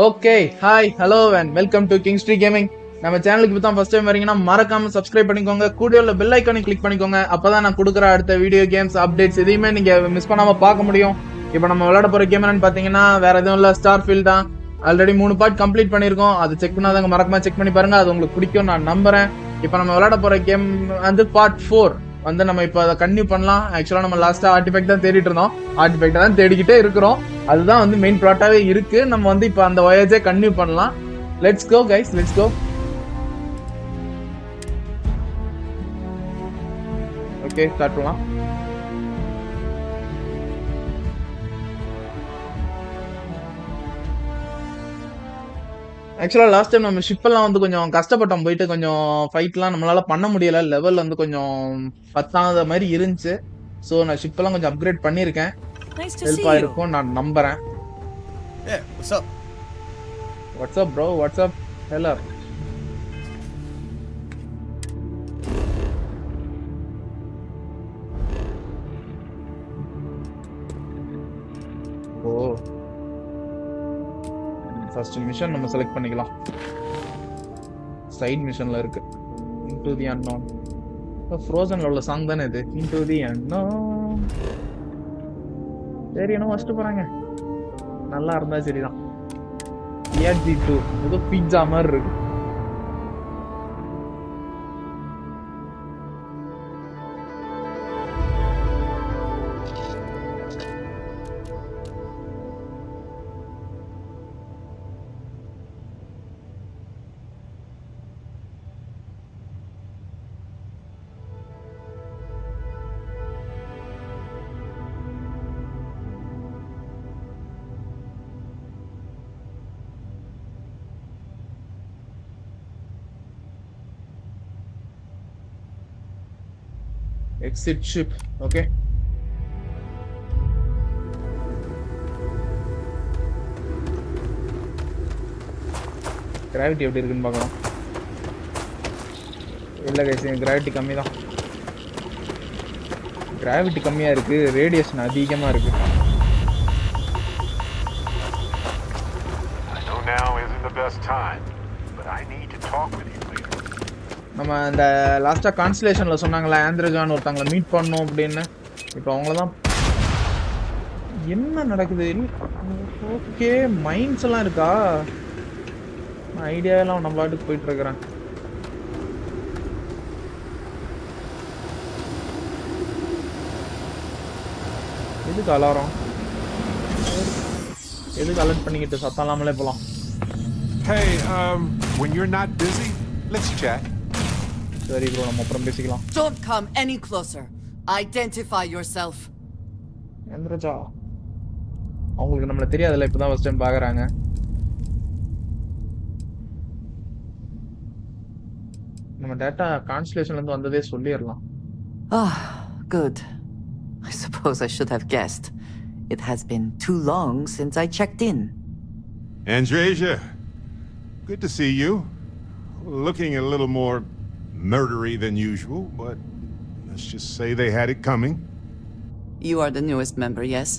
Okay hi hello and welcome to Kingstreak gaming. நம்ம சேனலுக்கு இப்போ தான் ஃபர்ஸ்ட் டைம் வரீங்கன்னா மறக்காம சப்ஸ்கிரைப் பண்ணிக்கோங்க. கூடவே உள்ள பெல் ஐக்கானை கிளிக் பண்ணிக்கோங்க. அப்பதான் நான் கொடுக்குற அடுத்த வீடியோ கேம்ஸ் அப்டேட்ஸ் எதையுமே நீங்க மிஸ் பண்ணாம பார்க்க முடியும். இப்போ நம்ம விளையாட போற கேம் என்னன்னு பாத்தீங்கன்னா வேற எதுவும் இல்ல, Starfield தான். ஆல்ரெடி 3 பார்ட் கம்ப்ளீட் பண்ணிருக்கோம். அது செக் பண்ணாதவங்க மறக்காம செக் பண்ணி பாருங்க. அது உங்களுக்கு பிடிக்கும் நான் நம்புறேன். இப்போ நம்ம விளையாட போற கேம் வந்து பார்ட் 4 வந்து நம்ம இப்போ அதை கன்டினியூ பண்ணலாம். ஆக்சுவலா நம்ம லாஸ்டா ஆர்டிஃபெக்ட் தான் தேடிட்டு இருந்தோம். ஆர்டிஃபெக்ட் தான் தேடிக்கிட்டே இருக்கிறோம். அதுதான் வந்து மெயின் ப்ளாட்டாவே இருக்கு. நம்ம வந்து இப்போ அந்த வாயேஜை கன்டினியூ பண்ணலாம். Let's go guys, let's go. Okay, start பண்ணலாம். ஆக்சுவலா லாஸ்ட் டைம் நம்ம ஷிப் எல்லாம் வந்து கொஞ்சம் கஷ்டப்பட்டோம். போயிட்டு கொஞ்சம் ஃபைட்லாம் நம்மளால பண்ண முடியல. லெவல் வந்து கொஞ்சம் பத்தாத மாதிரி இருந்துச்சு. ஸோ நான் ஷிப் எல்லாம் கொஞ்சம் அப்கிரேட் பண்ணியிருக்கேன். ஹெல்ப் ஆயிருக்கும் நான் நம்புறேன். Yeah, what's up? What's up, bro? What's up? Hello. Oh. First mission நம்ம செலக்ட் பண்ணிக்கலாம். சைடு மிஷன்ல இருக்கு. Into the unknown. ஃப்ரோசன்ல உள்ள சாங் தானே இது. Into the unknown. சரி, என்ன ஃபர்ஸ்ட் போறாங்க. நல்லா இருந்தா சரிதான். ERG2 ஏதோ பீட்சா மாதிரி இருக்கு. Exit ship. Okay. கிராவிட்டி எப்படி இருக்குன்னு பார்க்கலாம். இல்லை கைஸ், கிராவிட்டி கம்மி தான். கிராவிட்டி கம்மியா இருக்கு, ரேடியேஷன் அதிகமா இருக்கு. I know now isn't the best time, but I need to talk with you later. நம்ம இந்த லாஸ்டா கான்ஸ்டலேஷன்ல சொன்னாங்களே ஆந்திரஜான் ஒருத்தங்களை மீட் பண்ணோம் அப்படின்னு. இப்போ அவங்களதான் என்ன நடக்குது. ஓகே, மைண்ட்ஸ் எல்லாம் இருக்கா? ஐடியா எல்லாம் நம்ம பாட்டுக்கு போயிட்டு இருக்கிறேன். எதுக்கு அலாரம்? எதுக்கு அலர்ட் பண்ணிக்கிட்டு சத்தம் இல்லாமலே போலாம். Hey, when you're not busy, let's chat. சரி ப்ரோ, நம்ம அப்புறம் பேசிக்கலாம். Don't come any closer. Identify yourself. எந்திரஜா, அவங்களுக்கு நம்மள தெரியாதுல்ல, இப்பதான் ஃபர்ஸ்ட் டைம் பாக்குறாங்க. நம்ம டேட்டா கான்ஸ்டலேஷன்ல இருந்து வந்ததே சொல்லிரலாம். Good. I suppose I should have guessed. It has been too long since I checked in. Andreja, good to see you. Looking a little more murdery than usual, but let's just say they had it coming. You are the newest member, yes?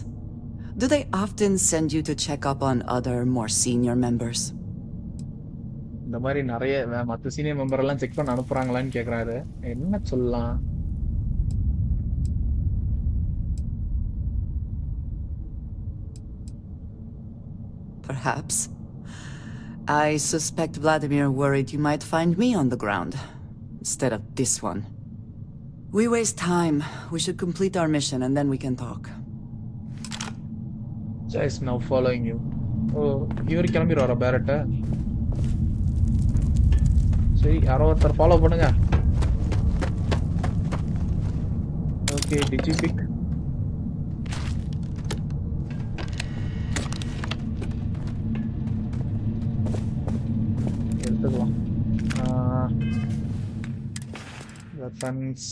Do they often send you to check up on other, more senior members? இந்த மாதிரி நிறைய மற்ற senior member எல்லாம் check பண்ண அனுப்புறாங்களான்னு கேக்குறாரு. என்ன சொல்லலாம்? Perhaps. I suspect Vladimir worried you might find me on the ground instead of this one. We waste time. We should complete our mission and then we can talk. Jay is now following you. Oh, இவரு கிளம்பிடுவாரா பேரட்ட? சரி, யாரோ ஒருத்தர் follow பண்ணுங்க. Okay, டிஜி big. எடுத்துக்கலாம். Weapons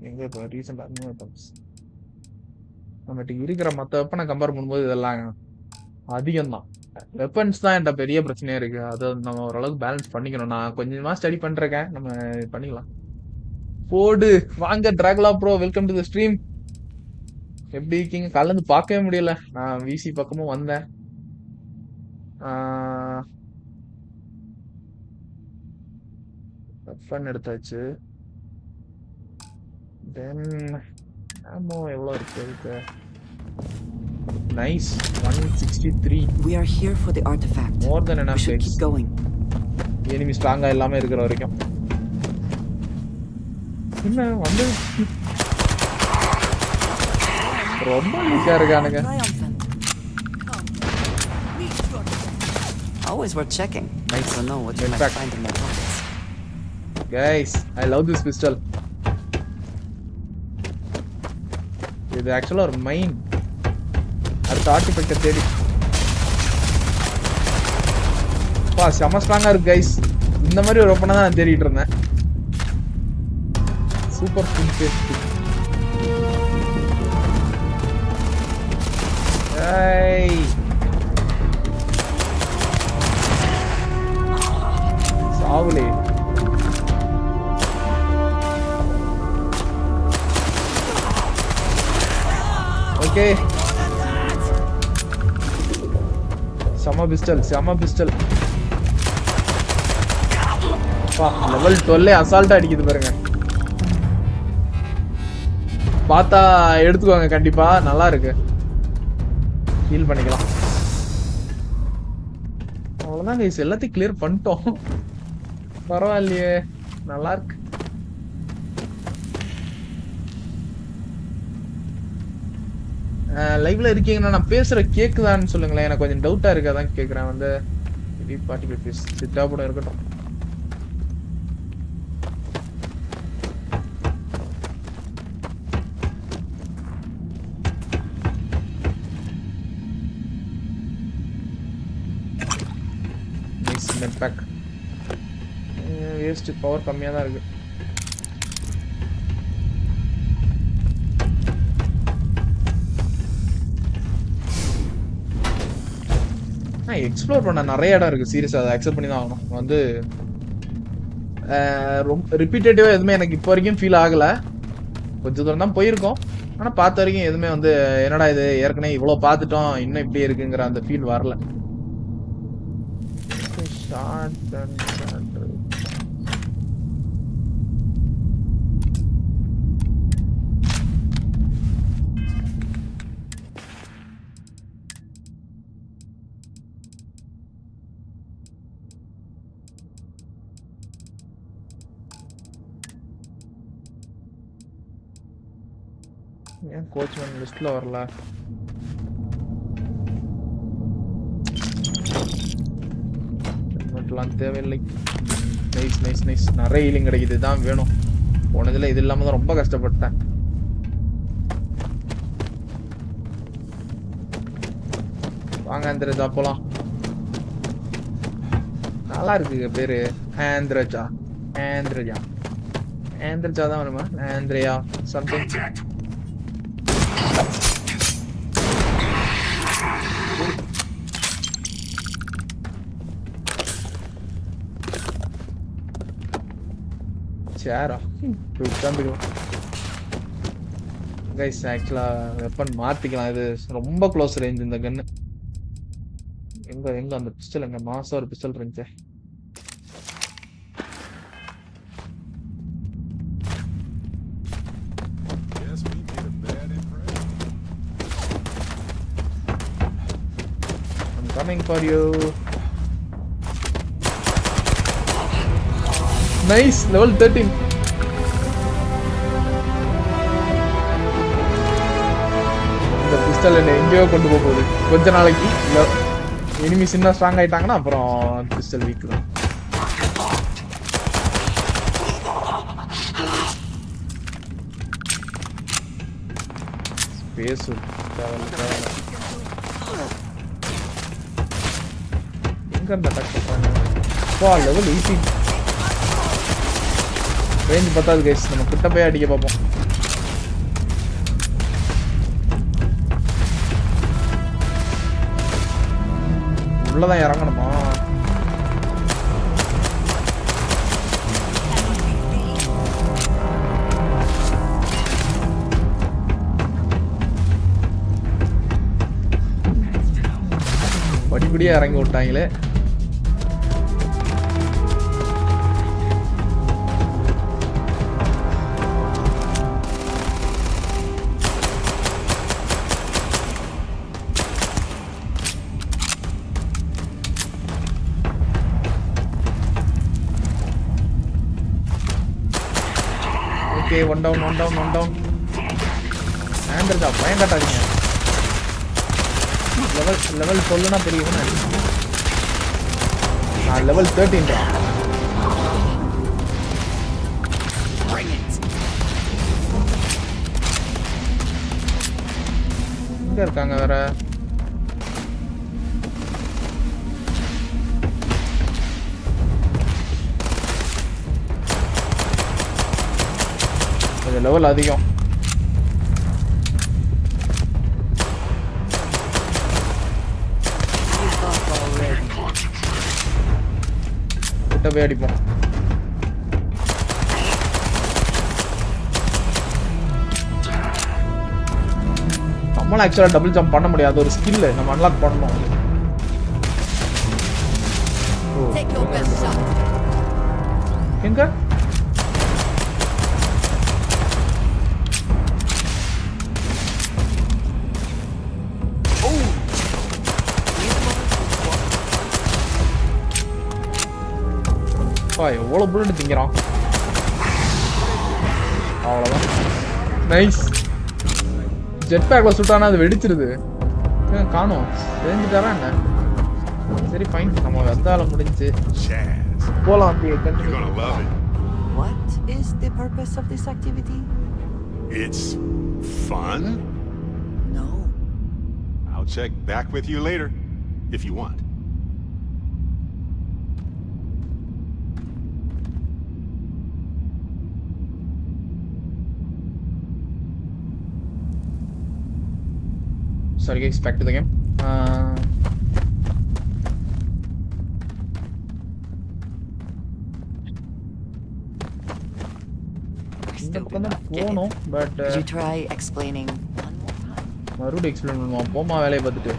எங்க இப்போ ரீசெண்டாக new weapons நம்மகிட்ட இருக்கிற மற்ற வெப்பனை கம்பேர் பண்ணும்போது இதெல்லாம் அதிகம் தான். வெப்பன்ஸ் தான் என்கிட்ட பெரிய பிரச்சனையா இருக்கு. அதை நம்ம ஓரளவுக்கு பேலன்ஸ் பண்ணிக்கணும். நான் கொஞ்சமா ஸ்டடி பண்ணிருக்கேன், நம்ம பண்ணிக்கலாம். போடு வாங்க Dracula bro, welcome to the stream. எப்படி இருக்கீங்க? காலைல இருந்து பார்க்கவே முடியல. நான் விசி பக்கமும் வந்தேன். வெப்பன் எடுத்தாச்சு. தென் ஆமோ எவ்வளோ இருக்கு? Nice 163. We are here for the artifact. More than enough, We should guys. keep going. Enemy ஸ்ட்ராங்கா இல்லாம இருக்கிற வரைக்கும். என்ன வந்து ரொம்ப வீக்கா இருக்கானுங்க. Triumphant. Always worth checking. Nice to know what you might Impact. find in my pockets. Guys, I love this pistol. இது ஆக்சுவலா ஒரு மைன். அடுத்த ஆர்டிஃபெக்ட தேடி. பா செம ஸ்ட்ராங்கா இருக்கு கைஸ். இந்த மாதிரி ஒரு ஓப்பனா தான் நான் தேடிட்டு இருந்தேன். Super food taste. ஏய் சாவுலே. ஓகே செம பிஸ்டல். பா லெவல் 12 அசால்ட்டா அடிக்குது பாருங்க. பார்த்தா எடுத்துக்கோங்க கண்டிப்பா, நல்லா இருக்கு. ஹீல் பண்ணிக்கலாம். அவ்வளவுதான் கைஸ், எல்லாத்தையும் கிளியர் பண்ணிட்டோம். பரவாயில்லையே, நல்லா இருக்கு. லைவ்ல இருக்கீங்கன்னா நான் பேசுற கேக்குதான்னு சொல்லுங்களேன். எனக்கு கொஞ்சம் டவுட்டா இருக்கு, அதான் கேக்குறேன். வந்து பார்ட்டிகல் பீஸ் சிட்டா கூட இருக்கட்டும். நெட் பேக் வேஸ்ட், பவர் கம்மியா தான் இருக்கு. எக்ஸ்ப்ளோர் பண்ண நிறைய இடம் இருக்கு. சீரியஸா அதை அக்செப்ட் பண்ணி தான் ஆகணும். வந்து ரொம்ப ரிப்பீட்டேட்டிவா எதுவுமே எனக்கு இப்போ வரைக்கும் ஃபீல் ஆகல. கொஞ்சம் தூரம் தான் போயிருக்கோம், ஆனா பார்த்த வரைக்கும் எதுவுமே வந்து என்னடா இது ஏற்கனவே இவ்வளவு பார்த்துட்டோம் இன்னும் இப்படி இருக்குங்கிற அந்த ஃபீல் வரல. ஏன் கோச்மேன் லிஸ்ட்ல வரல? தேவையில்லை. நைஸ். நிறைய ஹீலிங் கிடைக்குது, தான் வேணும். போனதுல இது இல்லாம தான் ரொம்ப கஷ்டப்பட்டேன். வாங்க ஆந்திரஜா போலாம். நல்லா இருக்கு பேரு, ஆந்திரஜா தான் வருமா? ஆந்திரையா சம்திங். சேரா கைஸ், ஆக்சுவலா வெப்பன் மாத்திக்கலாம். இது ரொம்ப க்ளோஸ் ரேஞ்ச் இந்த கன்னு. எங்க அந்த பிஸ்டல், எங்க மாசம் ஒரு பிஸ்டல் இருந்துச்சு. I'm coming for you. Nice, level 13. இந்த பிஸ்டல் என்ன எங்கேயோ கொண்டு போகுது கொஞ்ச நாளைக்கு. எனிமி சின்ன ஸ்ட்ராங் ஆயிட்டாங்கன்னா அப்புறம் பிஸ்டல் வீக் தான். ஸ்பேஸ் எங்க இருந்து அட்டாக் பண்றாங்க? லெவல் 18. ரேஞ்ச் பத்தாது கைஸ், நம்ம கிட்ட போய் அடிக்க பார்ப்போம். உள்ளதான் இறங்கணுமா? ரொம்ப படிப்படியாக இறங்கி விட்டாங்களே. Okay, one down. ஆண்டர்டா பயம் காட்டாதீங்க. லெவல் சொல்லுனா தெரியும். நான் லெவல் 13 தான். எங்க இருக்காங்க வேற? கொஞ்சம் லெவல் அதிகம். கிட்ட போய் அடிப்போம். நம்மளால ஆக்சுவலா டபுள் ஜம்ப் பண்ண முடியாது. ஒரு ஸ்கில் நம்ம அன்லாக் பண்ணணும். எங்க எவ்வளவு புல்லட் திங்கிறான். அவ்வளவுதான். நைஸ். ஜெட் பேக்ல சுட்டானா அது வெடிச்சிருது. காணோம். தெரிஞ்சுட்டாரா என்ன? சரி ஃபைன், நம்ம வந்தால முடிஞ்சு போலாம். அப்படியே continue. What is the purpose of this activity? It's fun. No. I'll check back with you later if you want. Sorry guys, back to the game. Still do not get it. But Could you try explaining one more time? மறுபடியும் explain பண்ணுவோம். போமா வேலையை பார்த்துட்டு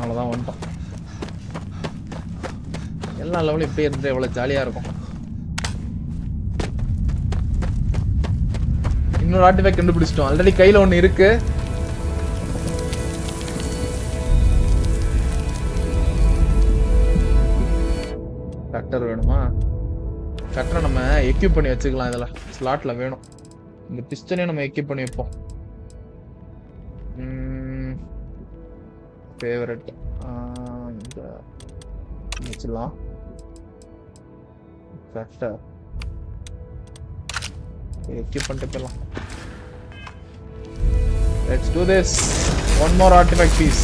அவ்வளோதான் வந்துட்டோம். எல்லா லெவலும் இப்படியே இருந்துட்டு எவ்வளோ ஜாலியாக இருக்கும். இன்னொரு ஆர்டிஃபேக்ட் கண்டுபிடிச்சிட்டோம். ஆல்ரெடி கையில் ஒன்று இருக்கு. கட்டர் வேணுமா? கட்டரை நம்ம எக்யூப் பண்ணி வச்சுக்கலாம். இதில் ஸ்லாட்டில் வேணும். இந்த பிஸ்டனையும் நம்ம எக்யூப் பண்ணி வைப்போம். ஃபேவரட் இந்த வச்சுக்கலாம். கட்டர் எக்யூப் பண்ணிட்டு போயிடலாம். Let's do this. One more artifact piece.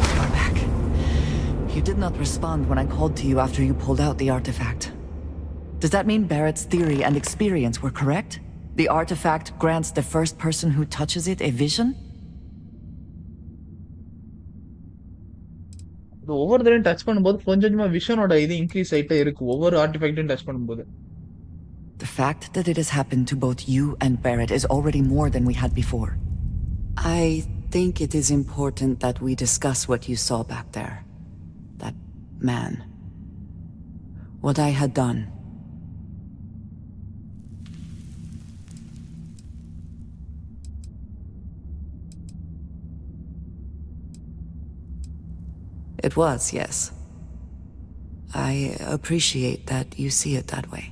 You're back. You did not respond when I called to you after you pulled out the artifact. Does that mean Barrett's theory and experience were correct? The artifact grants the first person who touches it a vision? ஒவ்வொரு தடவையும் touch பண்ணும்போது கொஞ்சமா விஷனோட இது increase ஆயிட்டே இருக்கு. ஒவ்வொரு ஆர்டிஃபேக்ட்டையும் touch பண்ணும்போது. The fact that it has happened to both you and Barrett is already more than we had before. I think it is important that we discuss what you saw back there. That man. What I had done. It was, yes. I appreciate that you see it that way.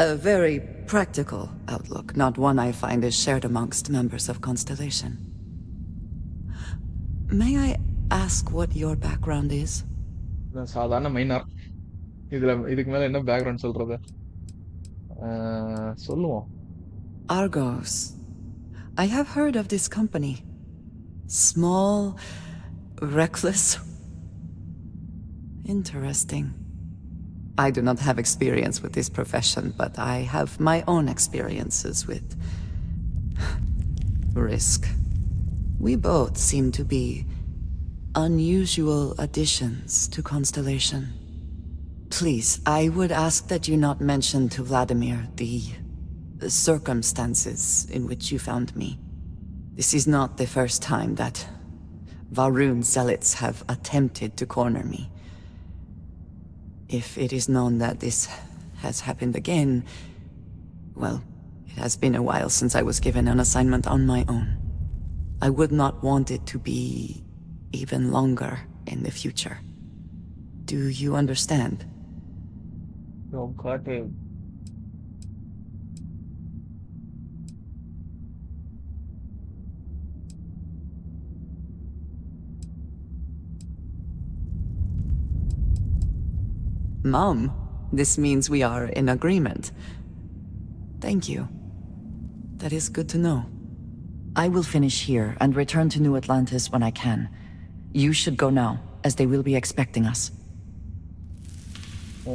A very practical outlook, not one I find is shared amongst members of Constellation. May I ask what your background is? சாதாரண minor. இதுக்கு மேல என்ன background சொல்றது? சொல்லுவோம். Argos. I have heard of this company. Small, reckless. Interesting. I do not have experience with this profession, but I have my own experiences with risk. We both seem to be unusual additions to Constellation. Please, I would ask that you not mention to Vladimir the circumstances in which you found me. This is not the first time that Varun zealots have attempted to corner me. If it is known that this has happened again, well, it has been a while since I was given an assignment on my own. I would not want it to be even longer in the future. Do you understand? Oh, got it. Mom, this means we are in agreement. Thank you. That is good to know. I will finish here and return to New Atlantis when I can. You should go now, as they will be expecting us.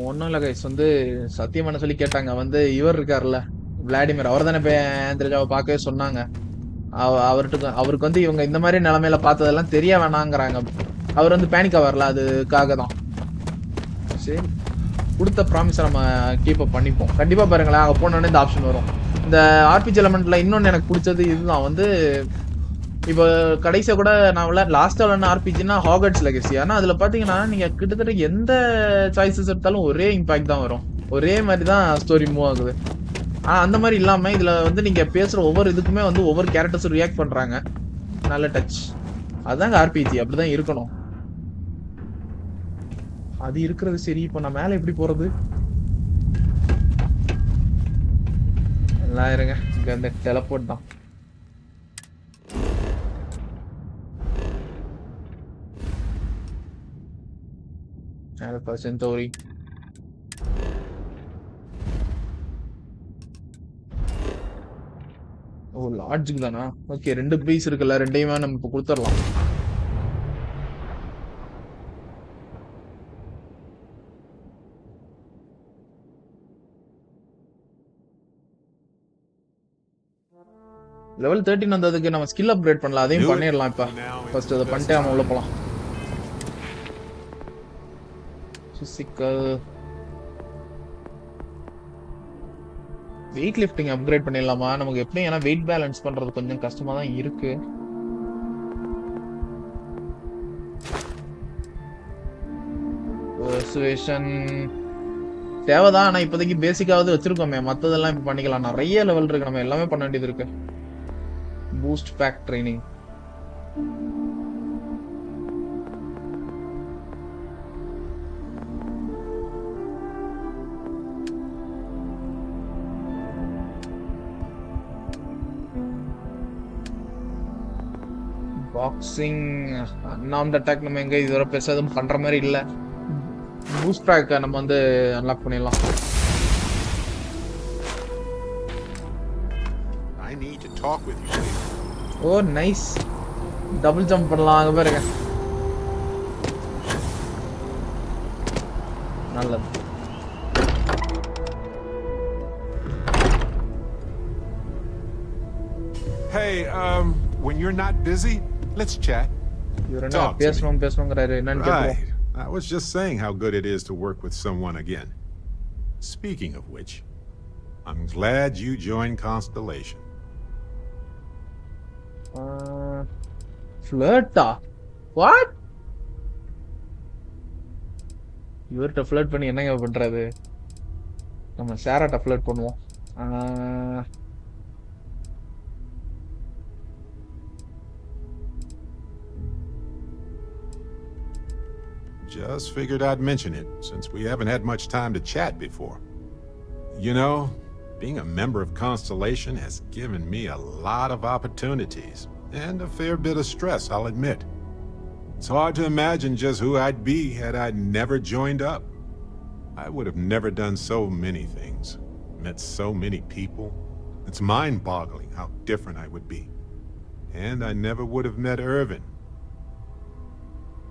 ஒன்றும் இல்லை guys வந்து சத்தியமான சொல்லி கேட்டாங்க வந்து இவர் இருக்கார்ல Vladimir அவர் தானே போய் ஆந்திரஜாவை பார்க்கவே சொன்னாங்க. அவருக்கு வந்து இவங்க இந்த மாதிரி நிலைமையில பார்த்ததெல்லாம் தெரிய வேணாங்கிறாங்க. அவர் வந்து பேனிக்கா வரல, அதுக்காக தான். சரி, கொடுத்த ப்ராமிஸை நம்ம கீப் அப் பண்ணிப்போம். கண்டிப்பா பாருங்களேன், அங்கே போனோடனே இந்த ஆப்ஷன் வரும். இந்த ஆர்பிஜி எலமெண்ட்ல இன்னொன்று எனக்கு பிடிச்சது இதுதான் வந்து இப்போ கடைசியா கூட நான் லாஸ்டா விளாட்ன ஆர்பிஜினா ஹாகர்ட்ஸ் லெகசி. ஆனா அதுல பாத்தீங்கன்னா நீங்க கிட்டத்தட்ட எந்த சாய்ஸஸ் எடுத்தாலும் ஒரே இம்பாக்ட் தான் வரும், ஒரே மாதிரி தான் ஸ்டோரி மூவ் ஆகுது. ஆனா அந்த மாதிரி இல்லாம இதுல வந்து நீங்க பேசுற ஒவ்வொரு இதுக்குமே வந்து ஒவ்வொரு கேரக்டர்ஸும் ரியாக்ட் பண்றாங்க. நல்ல டச். அதுதாங்க ஆர்பிஜி, அப்படிதான் இருக்கணும். அது இருக்கிறது சரி. இப்போ நான் மேல எப்படி போறது? எல்லாம் இருங்க, இங்க இந்த டெலபோர்ட் தான். Alpha Centauri. ஓ, லாட்ஜுக்கு தானா? ஓகே, 2 பீஸ் இருக்குல்ல, ரெண்டையுமே நம்ம இப்போ கொடுத்துடலாம். லெவல் 13 வந்ததுக்கு நம்ம ஸ்கில் அப்கிரேட் பண்ணலாம், அதையும் பண்ணிடலாம். இப்போ ஃபர்ஸ்ட் அதை பண்ணிட்டு நம்ம உள்ள போகலாம். பிசிக்கல் வெயிட் லிஃப்டிங் அப்கிரேட் பண்ணிடலாமா? நமக்கு எப்படி, ஏன்னா வெயிட் பேலன்ஸ் பண்றது கொஞ்சம் கஷ்டமா தான் இருக்கு. பெர்சுவேஷன் தேவைதான், ஆனா இப்போதைக்கு பேசிக்காவது வச்சிருக்கோமே, மத்ததெல்லாம் இப்ப பண்ணிக்கலாம். நிறைய லெவல் இருக்கு, நம்ம எல்லாமே பண்ண வேண்டியது இருக்கு. Boost pack training. Boxing unarmed attack நம்ம எங்க இதுவரை பெருசாக பண்ற மாதிரி இல்ல. பூஸ்ட் பேக் நம்ம வந்து அன்லாக் பண்ணிடலாம். I need to talk with you. O nice, double jump பண்ணலாம். அங்க பாருங்க, நல்லது. Hey, when you're not busy, let's chat. இவர் என்ன பேசணுங்கிறாரு, என்னன்னு கேட்போம். Right. I was just saying how good it is to work with someone again. Speaking of which, I'm glad you joined Constellation. ஃப்ளர்ட்டா? What? இவர்கிட்ட ஃப்ளர்ட் பண்ணி என்னங்க பண்றது? நம்ம சாராட்ட ஃப்ளர்ட் பண்ணுவோம். Just figured I'd mention it, since we haven't had much time to chat before. You know, being a member of Constellation has given me a lot of opportunities, and a fair bit of stress, I'll admit. It's hard to imagine just who I'd be had I never joined up. I would have never done so many things, met so many people. It's mind-boggling how different I would be. And I never would have met Irvin.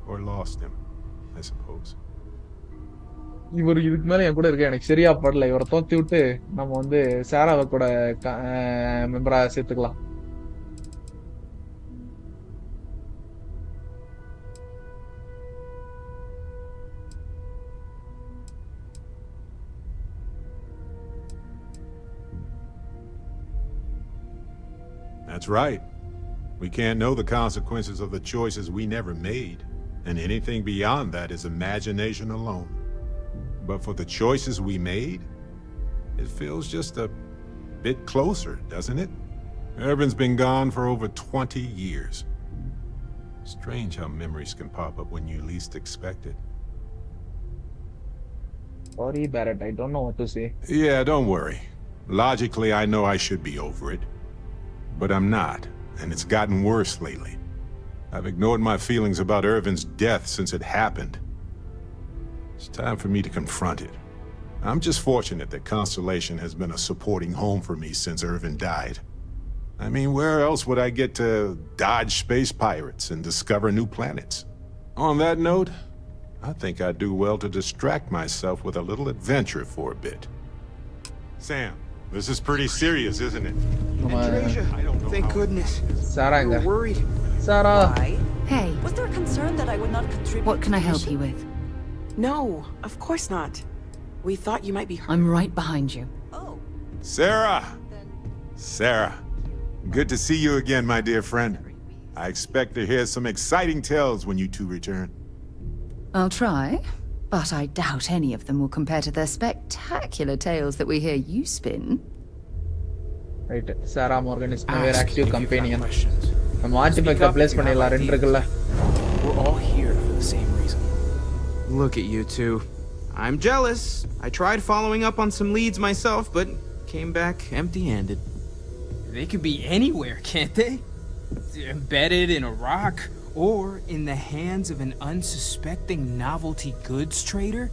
Or lost him, I suppose. இவர் இதுக்கு மேல என் கூட இருக்க எனக்கு சரியா படல. இவரை தோத்தி விட்டு நம்ம வந்து சாராவை கூட மெம்பரா சேர்த்துக்கலாம். That's right. We can't know the consequences of the choices we never made, and anything beyond that is imagination alone. But for the choices we made, it feels just a bit closer, doesn't it? Irvin's been gone for over 20 years. Strange how memories can pop up when you least expect it. Sorry, Barrett. I don't know what to say. Yeah, don't worry. Logically, I know I should be over it. But I'm not, and it's gotten worse lately. I've ignored my feelings about Irvin's death since it happened. It's time for me to confront it. I'm just fortunate that Constellation has been a supporting home for me since Irvin died. I mean, where else would I get to dodge space pirates and discover new planets? On that note, I think I'd do well to distract myself with a little adventure for a bit. Sam, this is pretty serious, isn't it? Thank goodness. Sarah, We were worried. Sarah. Why? Hey, Was there a concern that I would not contribute? what can I to the help mission? you with? No, of course not. We thought you might be hurt. I'm right behind you. Oh, Sarah! Sarah, good to see you again, my dear friend. I expect to hear some exciting tales when you two return. I'll try, but I doubt any of them will compare to the spectacular tales that we hear you spin. Right. Sarah Morgan is my Ask active if you've got companion. questions. நம்ம artifact place பண்ணிடலாம் ரெண்டு இருக்குல்ல. We're all here for the same reason. Look at you two. I'm jealous. I tried following up on some leads myself, but came back empty-handed. They could be anywhere, can't they? Embedded in a rock, or in the hands of an unsuspecting novelty goods trader?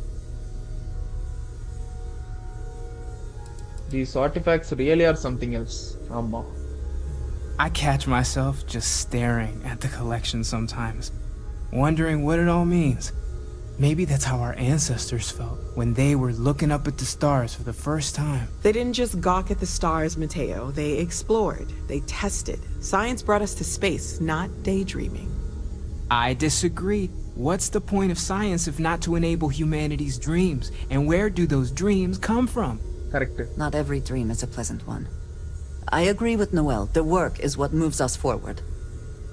These artifacts really are something else. ஆமா. I catch myself just staring at the collection sometimes, wondering what it all means. Maybe that's how our ancestors felt when they were looking up at the stars for the first time. They didn't just gawk at the stars, Mateo. They explored. They tested. Science brought us to space, not daydreaming. I disagree. What's the point of science if not to enable humanity's dreams? And where do those dreams come from? Correct. not every dream is a pleasant one. I agree with Noel. The work is what moves us forward.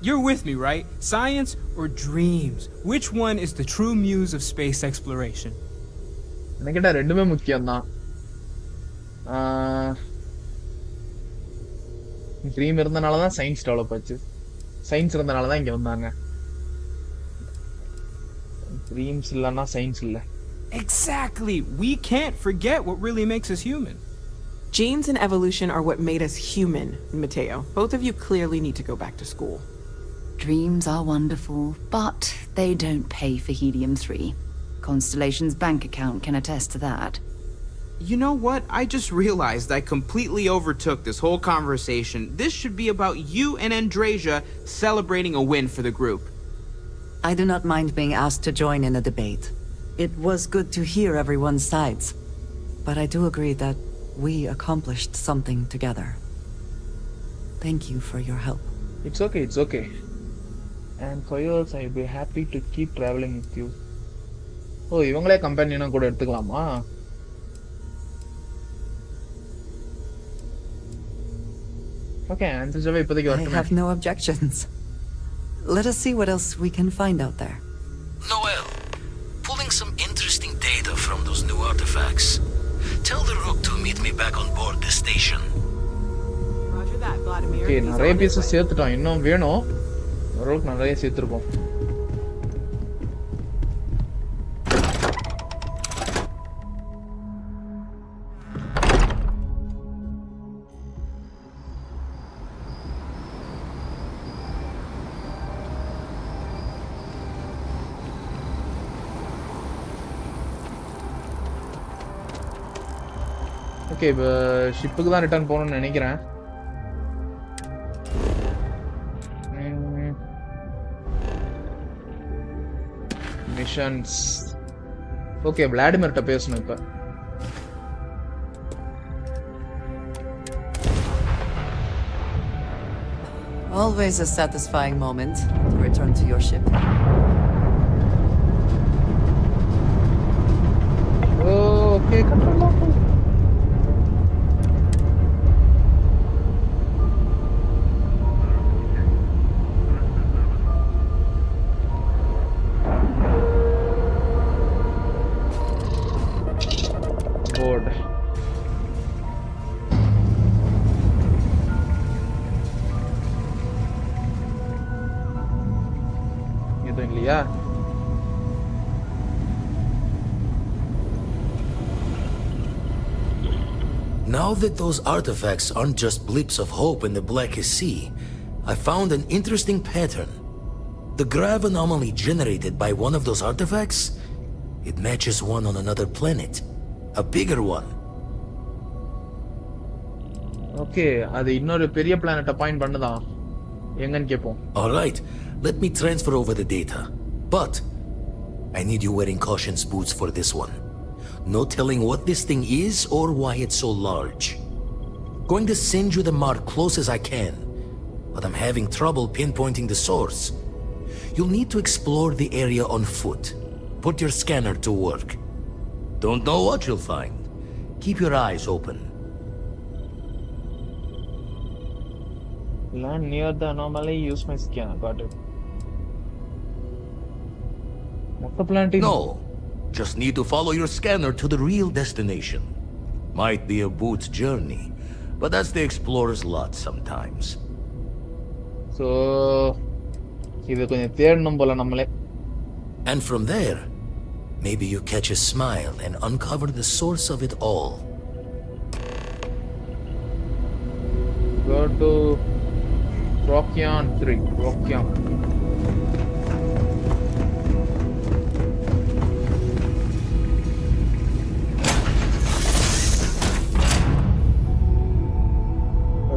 You're with me, right? Science or dreams? Which one is the true muse of space exploration? எனக்கிட்ட ரெண்டுமே முக்கியம்தான். Dream இருந்தனால தான் science develop ஆச்சு. Science இருந்தனால தான் இங்க வந்தாங்க. ட்ரீம்ஸ் இல்லைன்னா சயின்ஸ் இல்லை. Exactly. We can't forget what really makes us human. Genes and evolution are what made us human, Mateo. Both of you clearly need to go back to school. Dreams are wonderful, but they don't pay for helium-3. Constellation's bank account can attest to that. You know what? I just realized I completely overtook this whole conversation. This should be about you and Andrasia celebrating a win for the group. I do not mind being asked to join in a debate. It was good to hear everyone's sides. But I do agree that we accomplished something together. Thank you for your help. It's okay, it's okay. And for yours, I'll be happy to keep traveling with you. ஓ இவங்களே கம்பெனினா கூட எடுத்துக்கலாமா? Okay ஆன்சர்ஜாவே இப்போதைக்கு I வரட்டுமே. have no objections. Let us see what else we can find out there. Noel, pulling some interesting data from those new artifacts. Tell the Rook to meet me back on board the station. Roger that, Vladimir. Okay He's நிறைய on his pieces way. சேர்த்துட்டோம். இன்னும் வேணும். ஓரளவுக்கு நிறைய சேர்த்துருக்கோம். Okay இப்போ ஷிப்புக்கு தான் return போகணும்னு நினைக்கிறேன். மிஷன்ஸ் ஓகே விளாடிமிர்ட்ட பேசணும் இப்போ. Always a satisfying moment to return to your ship. Okay control மட்டும் இல்லையா? Now that those artifacts aren't just blips of hope in the blackest sea, I found an interesting pattern. The grav anomaly generated by one of those artifacts, it matches one on another planet. A bigger one. Okay, அது இன்னொரு பெரிய பிளானட்டை point பண்ணுதான். எங்கன்னு கேட்போம். Alright, let me transfer over the data. But I need you wearing caution's boots for this one. No telling what this thing is or why it's so large. Going to send you the mark close as I can, but I'm having trouble pinpointing the source. You'll need to explore the area on foot. Put your scanner to work. Don't know what you'll find. Keep your eyes open. Land near the anomaly, use my scanner. Got it. மொத்த planet No. Just need to follow your scanner to the real destination. Might be a boot's journey, but that's the explorer's lot sometimes. So, இது கொஞ்சம் தேடணும் போல நம்மளே. And from there, maybe you catch a smile and uncover the source of it all. Go to Procyon 3. Procyon.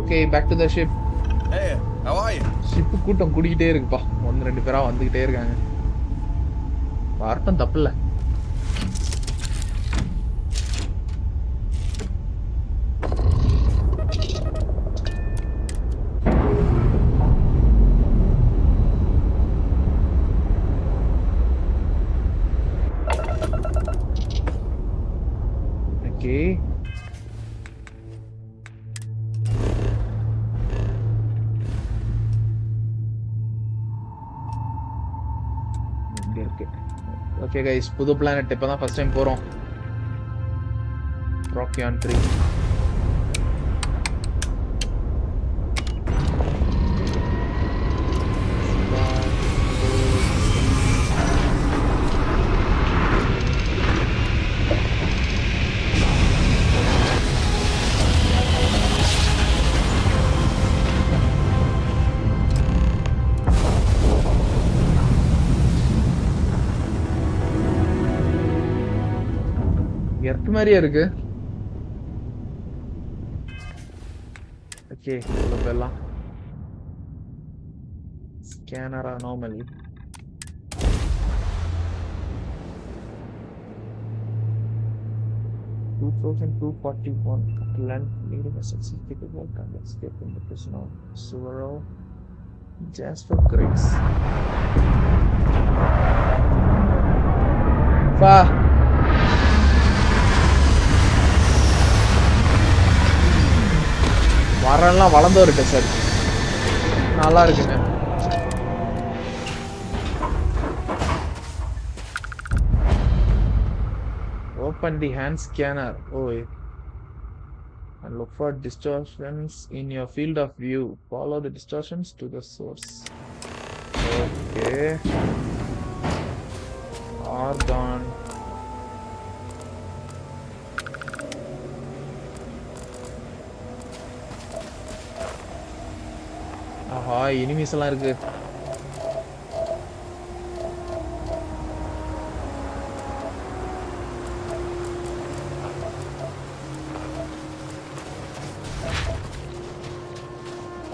Okay, back to the ship. Hey, how are you? Ship கூட்டம் கூடிக்கிட்டே இருக்குப்பா. 1-2 பேரா வந்துகிட்டே இருக்காங்க. பார்ப்போம், தப்பில்ல. ஓகே, ஓகே கைஸ், புது planet இப்பதான் ஃபர்ஸ்ட் டைம் போறோம். Procyon 3. எர்த் மாதிரியே இருக்கு. ஓகே, உள்ள போயிடலாம். Scanner anomaly. Land leading a successful work and escape in the prison of Suvero. Jasper Grace. Fa. மரம்லாம் வளர்ந்தோ இருக்கு சார். நல்லா இருக்குங்க. Open the hand scanner. Oh, and look for distortions in your field of view. Follow the distortions to the source. Okay. Argon. ஆஹா, enemies எல்லாம் இருக்கு.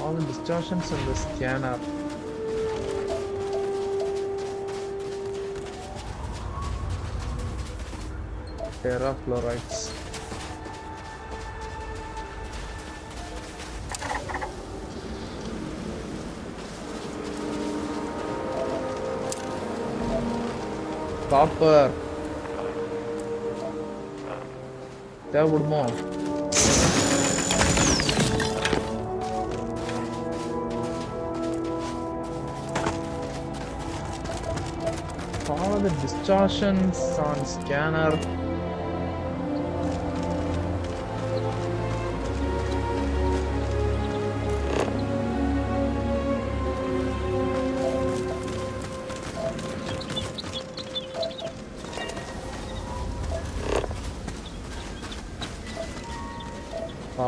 All the distortions in the scanner. Terrafluorides. Copper. தேவைப்படுமோ? Follow the distortions on scanner.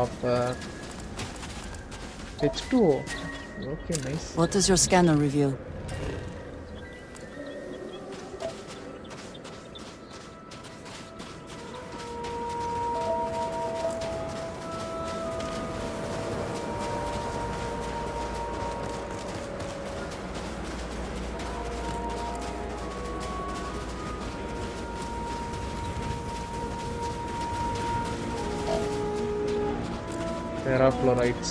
Copper. H2O. Okay, nice. What does your scanner reveal? Terrafluorides.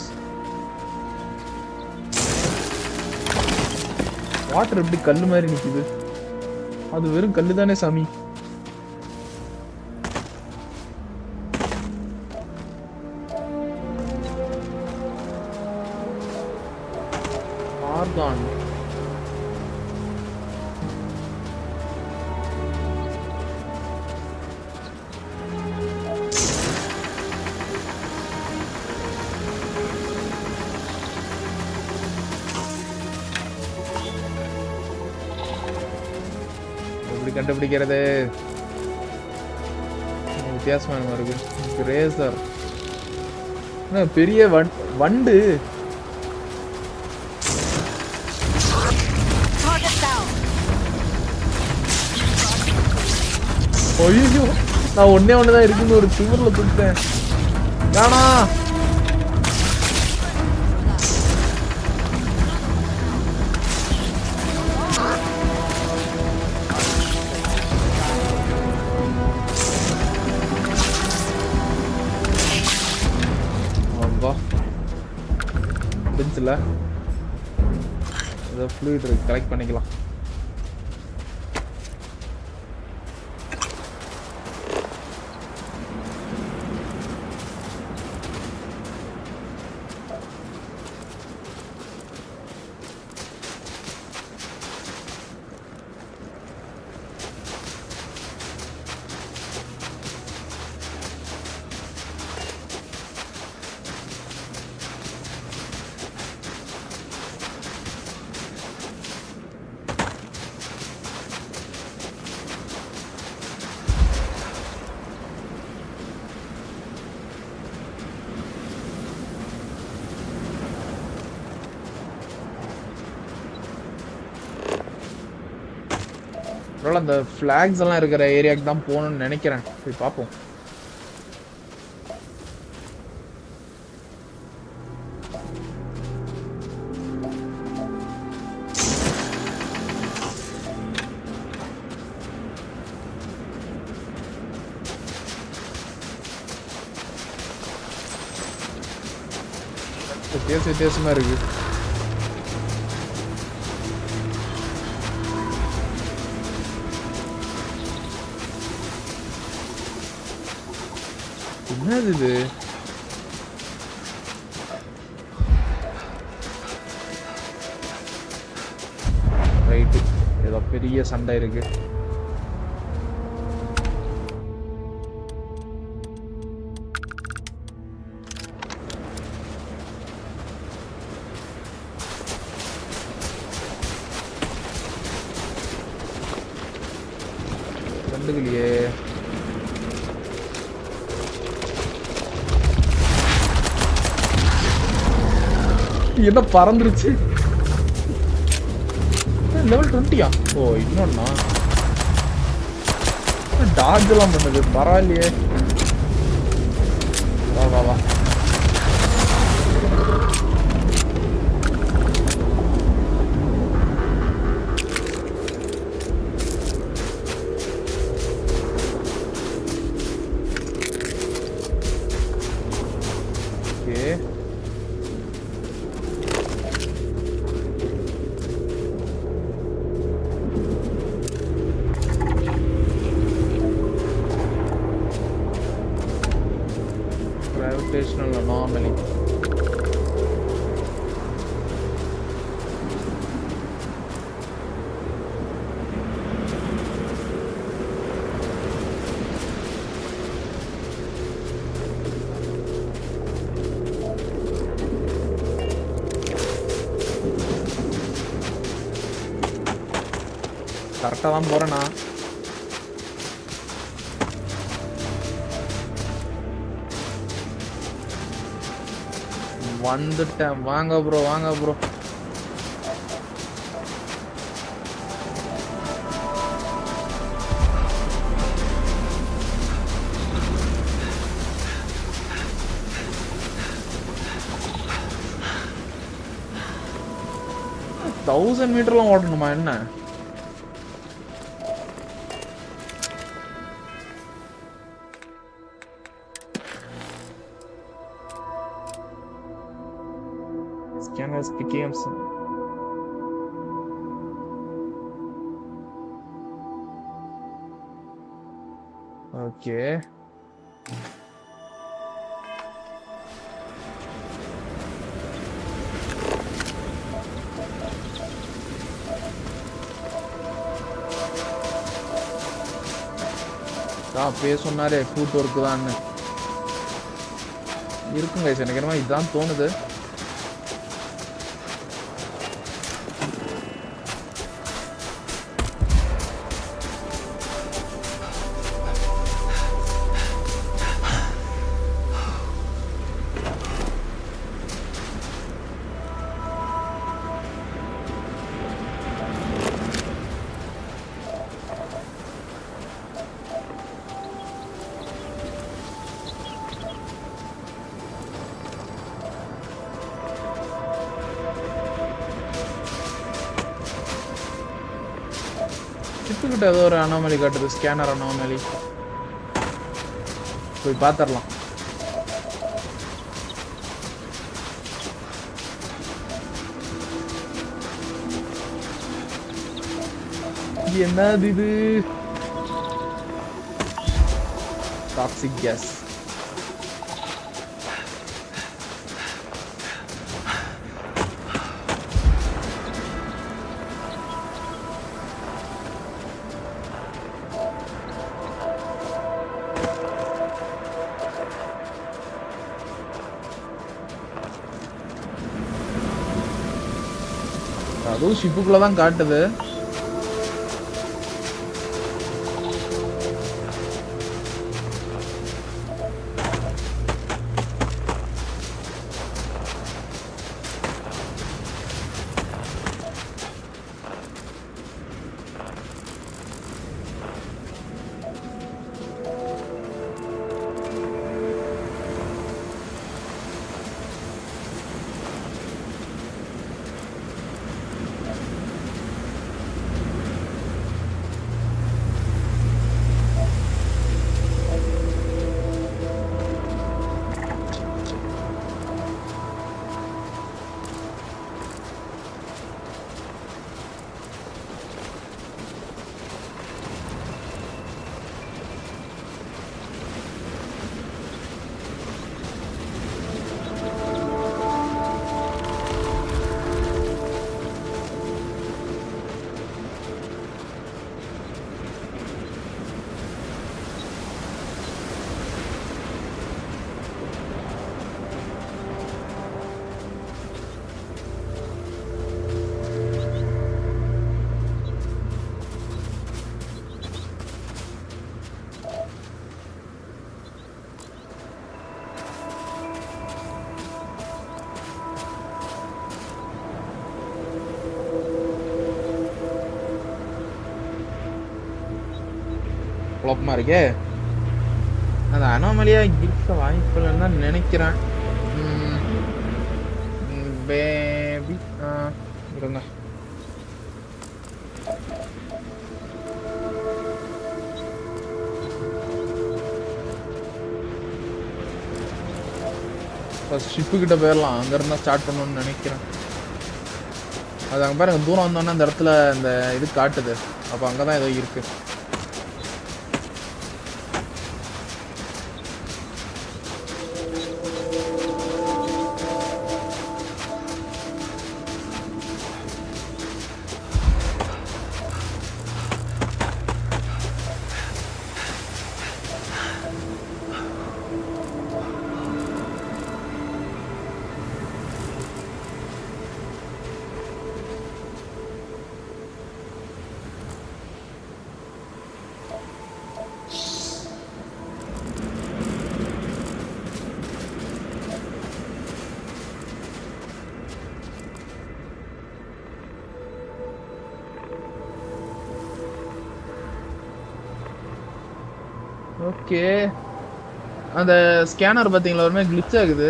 Water எப்படி கல்லு மாதிரி நிக்குது? அது வெறும் கல்லு தானே சாமி. ஆர்கான். கண்டுபிடிக்கிறது வித்தியாசமா இருக்கு. கிரேசர் பெரிய வண்டு. ஐயோ, நான் ஒண்ணுதான் இருக்குன்னு ஒரு திமிர்ல கொடுத்தேன். வேணா பென்சில் ஏதோ ஃப்ளூயிட் இருக்கு, கலெக்ட் பண்ணிக்கலாம். அந்த ஃபிளாக்ஸ் எல்லாம் இருக்கிற ஏரியாக்கு தான் போகணும்னு நினைக்கிறேன். போய் பார்ப்போம். வித்தியாசமா இருக்கு. என்னது இது? ரைட்டு, ஏதோ பெரிய சண்டை இருக்கு. கண்டுக்கலையே. என்ன பறந்துருச்சு? லெவல் 20. ஓ, இன்னொன்னா டாஜ் எல்லாம் பண்ணுது. பரவாயில்லையே. வா வா வா. Gravitational anomaly. கரெக்டா தான் போறேனா? வந்துட்டேன். வாங்க ப்ரோ, வாங்க ப்ரோ. தௌசண்ட் மீட்டர்லாம் ஓடணுமா என்ன? Scanners became some. Okay. அப்பயே சொன்னாரே ஃபுட் ஒர்க் தான் இருக்குங்க. எனக்கு என்னமோ இதுதான் தோணுது. கிட்ட ஏதோ ஒரு அனாமலி காட்டுது. Scanner anomaly. போய் பாத்திரலாம். என்னது இது? Toxic gas. அதுவும் ஷிப்புக்குள்ள தான் காட்டுது. குழப்பமா இருக்கே. அது அனாமலியா இருக்க வாய்ப்பு இல்லைன்னு தான் நினைக்கிறேன். பேபி இருங்க. ஃபர்ஸ்ட் ஷிப்பு கிட்ட போயிடலாம். அங்க இருந்தா ஸ்டார்ட் பண்ணணும்னு நினைக்கிறேன். அது அங்க பாருங்க, தூரம் வந்தோன்னா அந்த இடத்துல இந்த இது காட்டுது. அப்ப அங்கதான் ஏதோ இருக்கு. ஓகே. அந்த ஸ்கேனர் பாத்தீங்களா ஒருமே கிளிச் ஆகுது.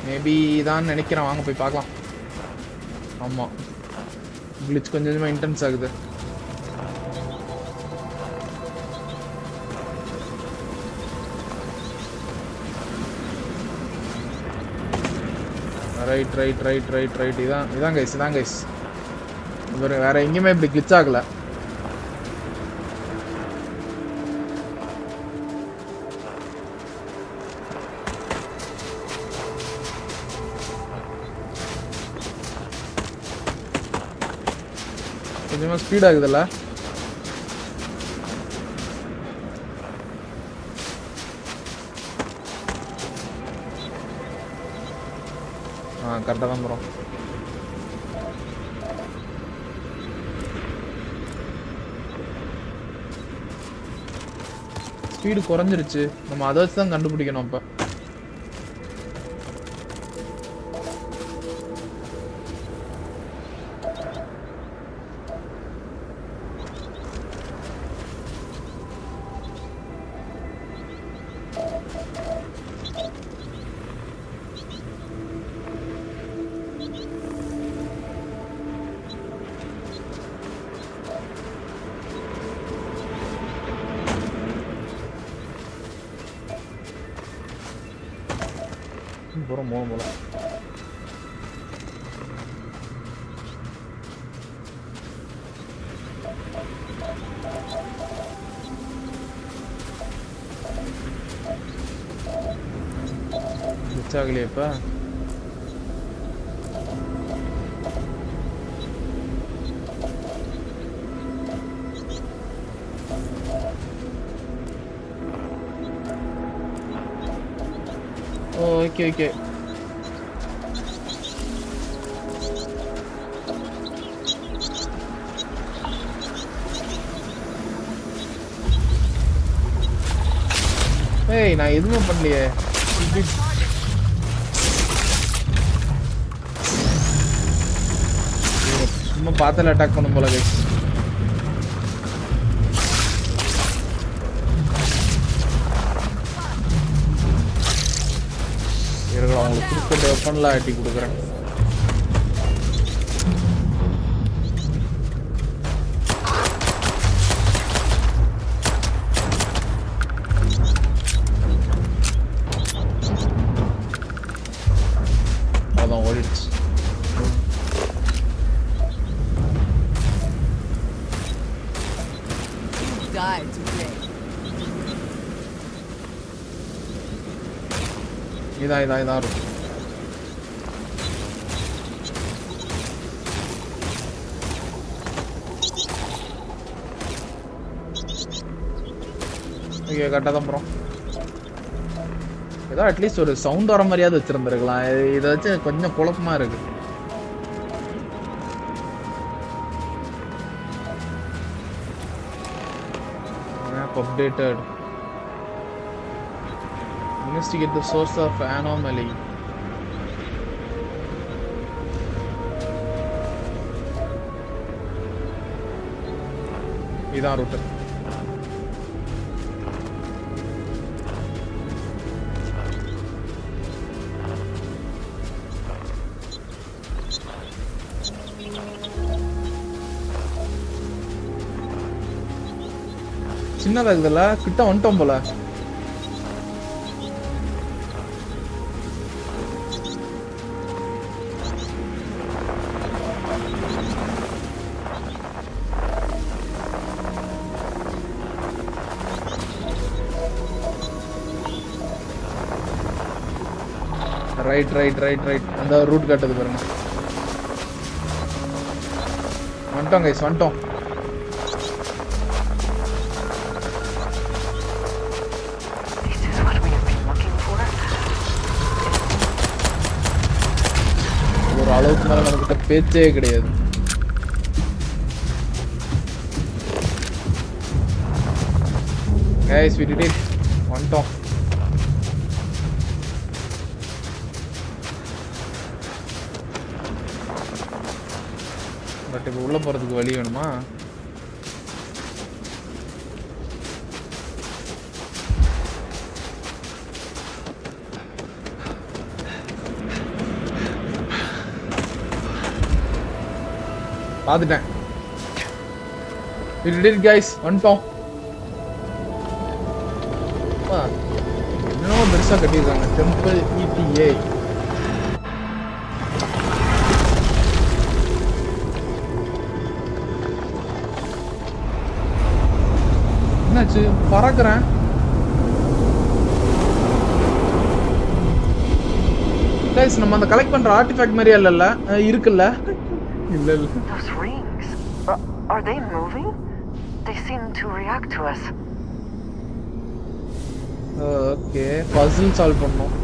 மேபி இதான் நினைக்கிறேன். வாங்க போய் பார்க்கலாம். ஆமா, கிளிச் கொஞ்சம் கொஞ்சமா இன்டென்ஸ் ஆகுது. ரைட். இதான் கைஸ். வேற எங்கேயுமே இப்படி கிளிச் ஆகல. கொஞ்சமா ஸ்பீட் ஆகுதுல்ல. கரெக்டாக தான் போகிறோம். ஸ்பீடு குறைஞ்சிருச்சு. நம்ம அதை வச்சு தான் கண்டுபிடிக்கணும். இப்போ போகிறோம் போல. ஆகலையே இப்ப. ஓகே. ஏய், நான் எதுவுமே பண்ணலையே. சும்மா பார்த்தால அட்டாக் பண்ணும் போல கைஸ். அவங்களுக்கு கொடுக்கிற வெப்பன்லாம் ஆட்டி கொடுக்குறேன். அதான் ஓடிடுச்சு. இதான் இருக்கும். ஓகே, கரெக்டாக தான் போகிறோம். ஏதோ அட்லீஸ்ட் ஒரு சவுண்ட் வர மாதிரியாவது வச்சிருந்துருக்கலாம். இதை வச்சு கொஞ்சம் குழப்பமா இருக்கு. Map updated. Investigate the source of anomaly. இதான் ரூட். சின்னதா இருக்குதுல்ல, கிட்ட வந்துட்டோம் போல. ரைட். அந்த ரூட் காட்டுது பாருங்க. வந்துட்டோம் கைஸ், வந்துட்டோம். ஒரு அளவுக்கு மேல நம்மகிட்ட பேச்சே கிடையாது. Guys, we did it. வந்துட்டோம். பட் இப்போ உள்ள போறதுக்கு வழி வேணுமா? பாத்துட்டேன். We did it guys. வந்துட்டோம். இன்னும் பெருசா கட்டியிருக்காங்க. Temple ETA. என்னாச்சு? பறக்குறேன். கைஸ் நம்ம அந்த கலெக்ட் பண்ற ஆர்ட்டிஃபேக்ட் மாதிரியே இல்லல்ல? இருக்குல்ல? இல்ல இல்ல. Those rings. Are they moving? They seem to react to us. Okay, puzzle solve பண்ணோம்.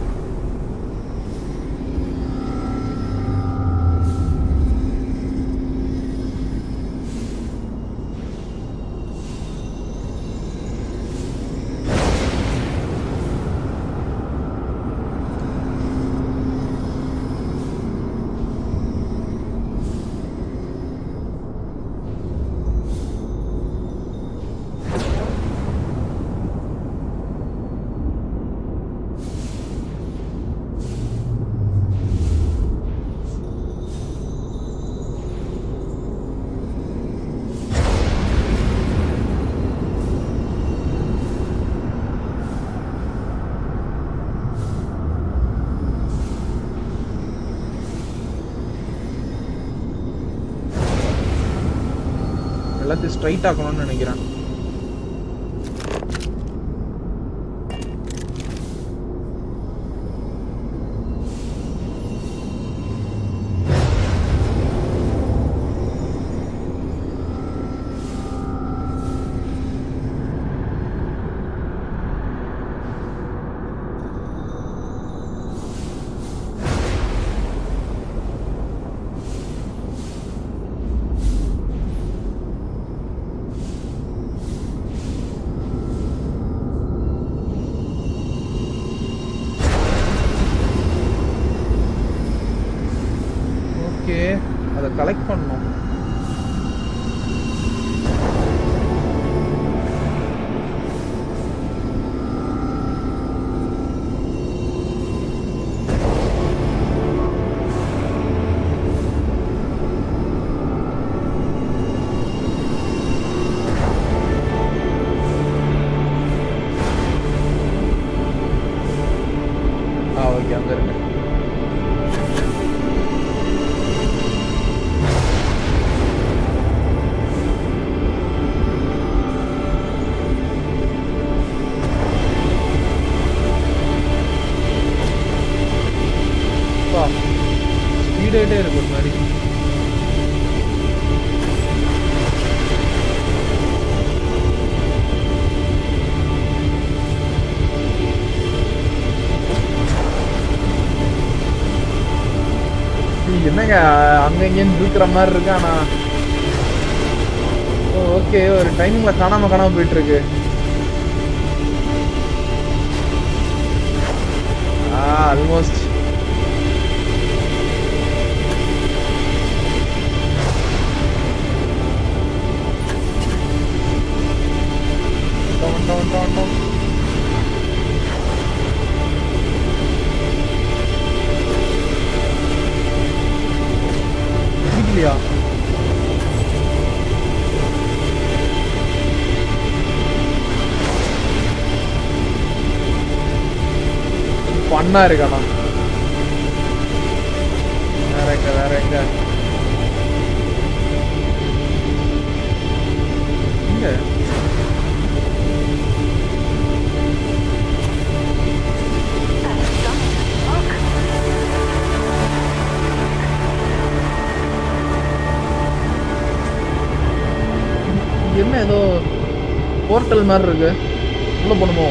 எல்லாத்தையும் ஸ்ட்ரைட் ஆக்கணும்னு நினைக்கிறேன். அதை கலெக்ட் பண்ணணும். ஓகே, அங்க இருக்கு. ஸ்பீடாயிட்டே இருக்கு ஒரு மாதிரி. என்னங்க அங்க இங்கன்னு இருக்கிற மாதிரி இருக்கு. ஆனா ஓகே, ஒரு டைமிங்ல காணாம போயிட்டு இருக்கு. ஆல்மோஸ்ட். இல்லையா? பண்ணா இருக்கானா? வேற எங்க இங்க என்ன ஏதோ போர்ட்டல் மாதிரி இருக்கு. உள்ள போணுமோ?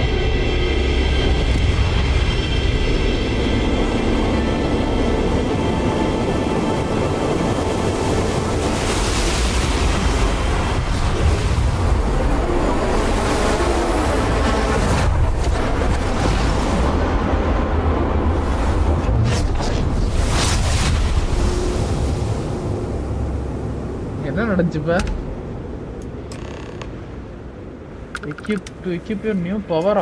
என்ன நடந்துச்சுப்ப? equip your new power.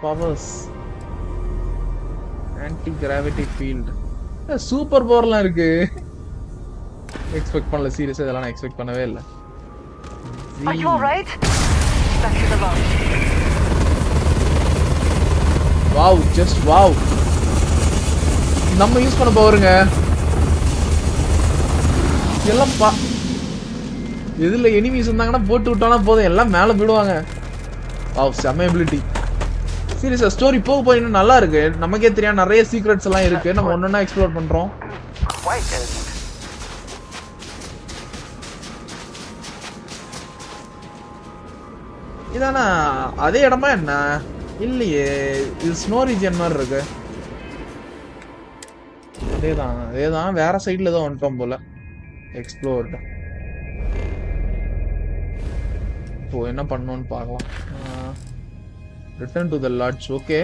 Powers anti gravity field. Super பவர்லாம் இருக்கு. எக்ஸ்பெக்ட் பண்ணல, சீரியஸா இதெல்லாம் நான் எக்ஸ்பெக்ட் பண்ணவே இல்ல. Are you all right? Back to the launch. Wow, just wow. நம்ம யூஸ் பண்ண போறோங்க. எல்லாம் இதுல எனிமீஸ் இருந்தாங்கன்னா போட்டு விட்டானா போதும், எல்லாம் மேல போயிடுவாங்க. வாவ், செம எபிலிட்டி. சீரியஸா ஸ்டோரி போக போய் இன்னும் நல்லா இருக்கு. நமக்கே தெரியாம நிறைய சீக்ரெட்ஸ் எல்லாம் இருக்கு. நம்ம ஒன்னொன்னா எக்ஸ்ப்ளோர் பண்றோம். இதானா அதே இடமா என்ன? இல்லையே, இது ஸ்னோ ரீஜன் மாதிரி இருக்கு. அதேதான் வேற சைடுல தான் வந்துட்டோம் போல. எக்ஸ்ப்ளோர்ட். இப்போ என்ன பண்ணணும்னு பார்க்கலாம். Return to the lodge. Okay,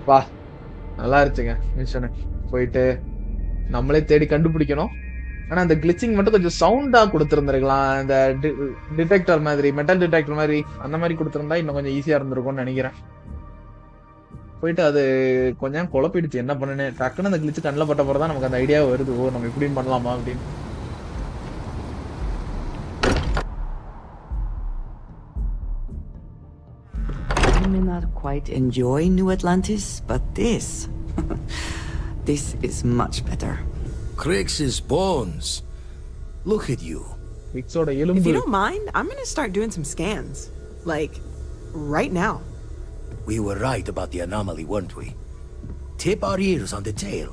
வா, நல்லா இருந்துச்சுங்க மிஷன். போயிட்டு நம்மளே தேடி கண்டுபிடிக்கணும். ஆனா அந்த கிளிச்சிங் மட்டும் கொஞ்சம் சவுண்டா கொடுத்துருந்துருக்கலாம். இந்த டிடெக்டர் மாதிரி, மெட்டல் டிடெக்டர் மாதிரி அந்த மாதிரி கொடுத்துருந்தா இன்னும் கொஞ்சம் ஈஸியா இருந்திருக்கும்னு நினைக்கிறேன். போயிட்டு அது கொஞ்சம் குழப்பிடுச்சு என்ன பண்ணுன்னு. டக்குன்னு அந்த கிளிச்சு கண்ணில் பட்ட போறதான் நமக்கு அந்த ஐடியா வருது. ஓ, நம்ம இப்படியும் பண்ணலாமா அப்படின்னு. I may not quite enjoy New Atlantis, but this is much better. Crix's bones. Look at you. விக்ஸோட If எலும்பு. you don't mind, I'm gonna start doing some scans. Like, right now. We were right about the anomaly, weren't we? Tip our ears on the tail.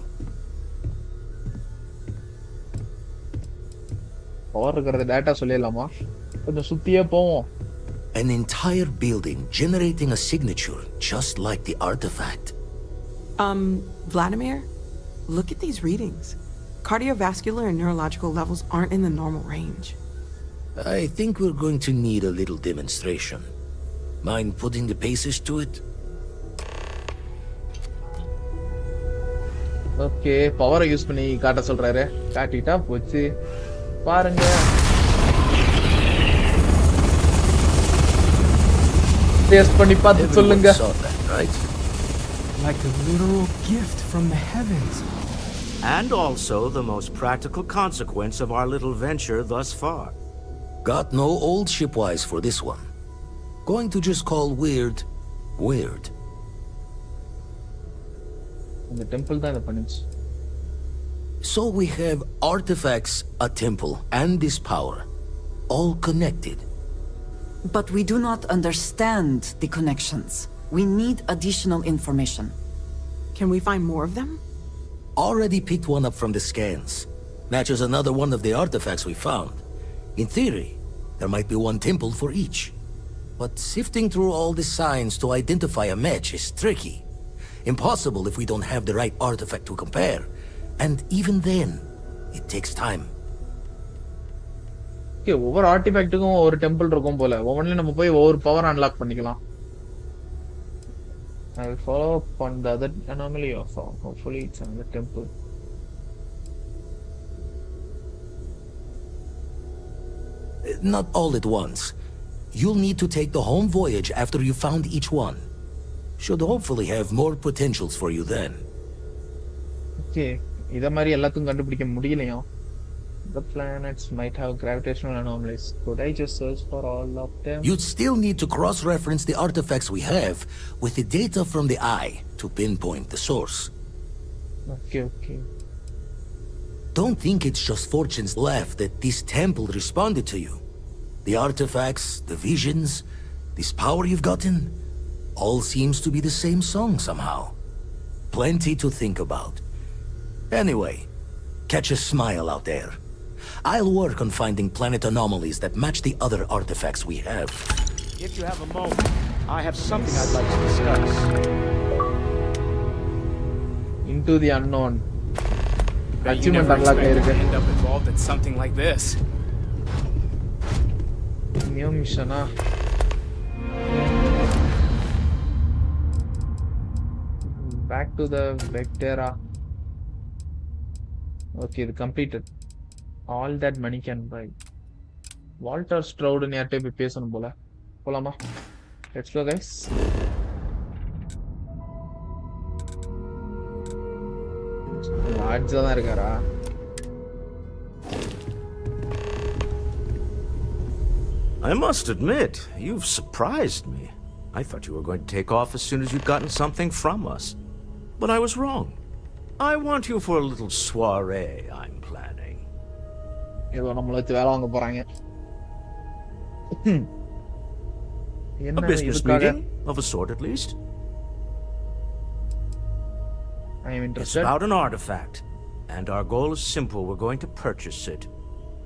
Power இருக்கிறத data சொல்லிடலாமா? கொஞ்சம் சுத்தியே போவோம். An entire building generating a signature just like the artifact. Vladimir, look at these readings. Cardiovascular and neurological levels aren't in the normal range. I think we're going to need a little demonstration. Mind putting the paces to it? Okay, பவரை use பண்ணி காட்ட சொல்றாரு. காட்டிட்டா போச்சு. பாருங்க, taste பண்ணி பார்த்து சொல்லுங்க. Saw that, right? Like a literal gift from the heavens. And also the most practical consequence of our little venture thus far. Got no old shipwise for this one. Going to just call weird, weird. இந்த temple தான் இத பண்ணுச்சு. So we have artifacts, a temple, and this power. All connected. But we do not understand the connections. We need additional information. Can we find more of them? Already picked one up from the scans. Matches another one of the artifacts we found. In theory, there might be one temple for each. But sifting through all the signs to identify a match is tricky. Impossible if we don't have the right artifact to compare. And even then, it takes time. Okay, ஒவ்வொரு ஆர்டிஃபேக்ட்டுக்கும் ஒரு temple இருக்கும் போல. ஒவ்வொன்றிலும் நம்ம போய் ஒவ்வொரு power unlock பண்ணிக்கலாம். I will follow up on the other anomaly of hopefully it's another temple. Not all at once. You'll need to take the home voyage after you found each one. Should hopefully have more potentials for you then. Okay, இத மாதிரி எல்லாத்தையும் கண்டுபிடிக்க முடியலையா? The planets might have gravitational anomalies. Could I just search for all of them? You'd still need to cross-reference the artifacts we have with the data from the eye to pinpoint the source. Okay. Don't think it's just fortunes left that this temple responded to you. The artifacts, the visions, this power you've gotten, all seems to be the same song somehow. Plenty to think about. Anyway, catch a smile out there. I'll work on finding planet anomalies that match the other artifacts we have. If you have a moment, I have something I'd like to discuss. Into the unknown. Bet you Achievement never unlock expected to ஆயிருக்கு. end up involved in something like this. New mission. Back to the Vectera. Okay, இது completed. All that money can buy. Walter Stroud யார்கிட்ட போய் பேசணும் போல. போலாமா? Let's go guys. லாட்ஜ்ல தான் இருக்காரா? I must admit, you've surprised me. I thought you were going to take off as soon as you'd gotten something from us. But I was wrong. I want you for a little soiree I'm planning. ஏதோ நம்மள வச்சு வேலை வாங்க போறாங்க. A business meeting, of a sort at least. I am It's interested. about an artifact, and our goal is simple. We're going to purchase it.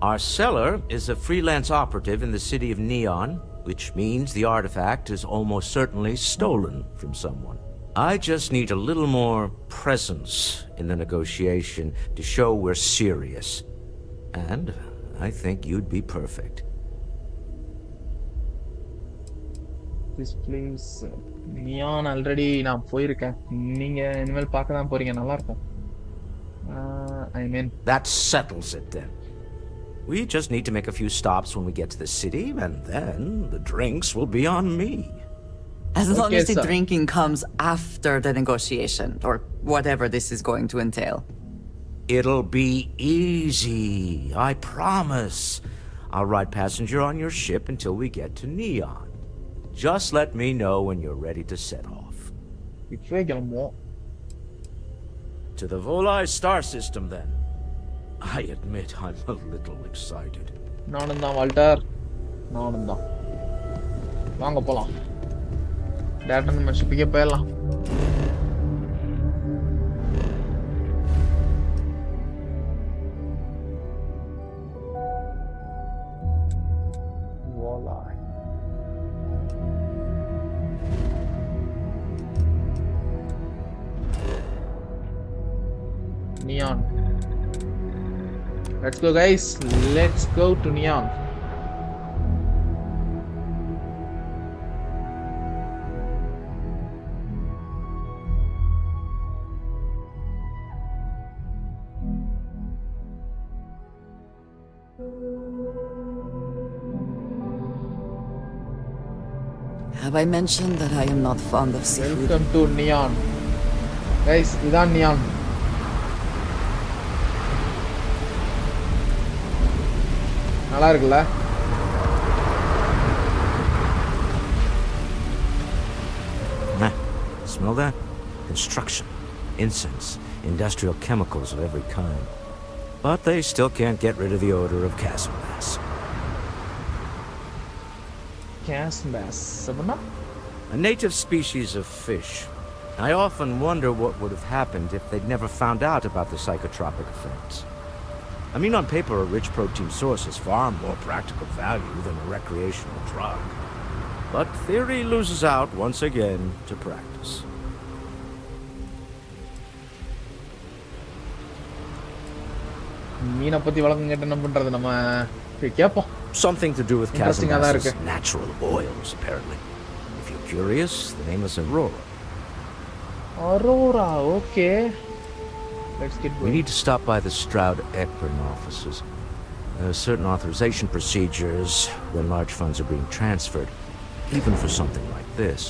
Our seller is a freelance operative in the city of Neon, which means the artifact is almost certainly stolen from someone. I just need a little more presence in the negotiation to show we're serious. And I think you'd be perfect. Please. Neon already நான் போயிருக்கேன். நீங்க இனிமேல் பார்க்க தான் போறீங்க. நல்லா இருக்கும். I mean That settles it then. We just need to make a few stops when we get to the city, and then the drinks will be on me. As long Okay, as the sir. drinking comes after the negotiation, or whatever this is going to entail. It'll be easy, I promise. I'll ride passenger on your ship until we get to Neon. Just let me know when you're ready to set off. இப்பவே கிளம்புவோம். To the Volai star system, then. I admit I'm a little excited. நானும் தான் Walter. நானும் தான். வாங்க போலாம். டேரக்டா நம்ம ஷிப்புக்கே போயிடலாம். Volai. Neon. Let's go guys. Let's go to Neon. Have I mentioned that I am not fond of seafood? Welcome to Neon. Guys, இதான் Neon. நல்லா இருக்குல்ல? Smell that? Construction, incense, industrial chemicals of every kind. But they still can't get rid of the odor of castle bass. Cass bass. அப்படின்னா? A native species of fish. I often wonder what would have happened if they'd never found out about the psychotropic effects. I mean, on paper, a rich protein source has far more practical value than a recreational drug. But theory loses out once again to practice. மீனை பத்தி வழக்கம் கேட்டு என்ன பண்றது நம்ம கேட்போம். Something to do with Interesting ஆ தான் Casambass's இருக்கு. natural oils, apparently. If you're curious, the name is Aurora. Aurora, okay. Let's get We going. need to stop by the Stroud-Ekron offices. There are certain authorization procedures when large funds are being transferred, even for something like this.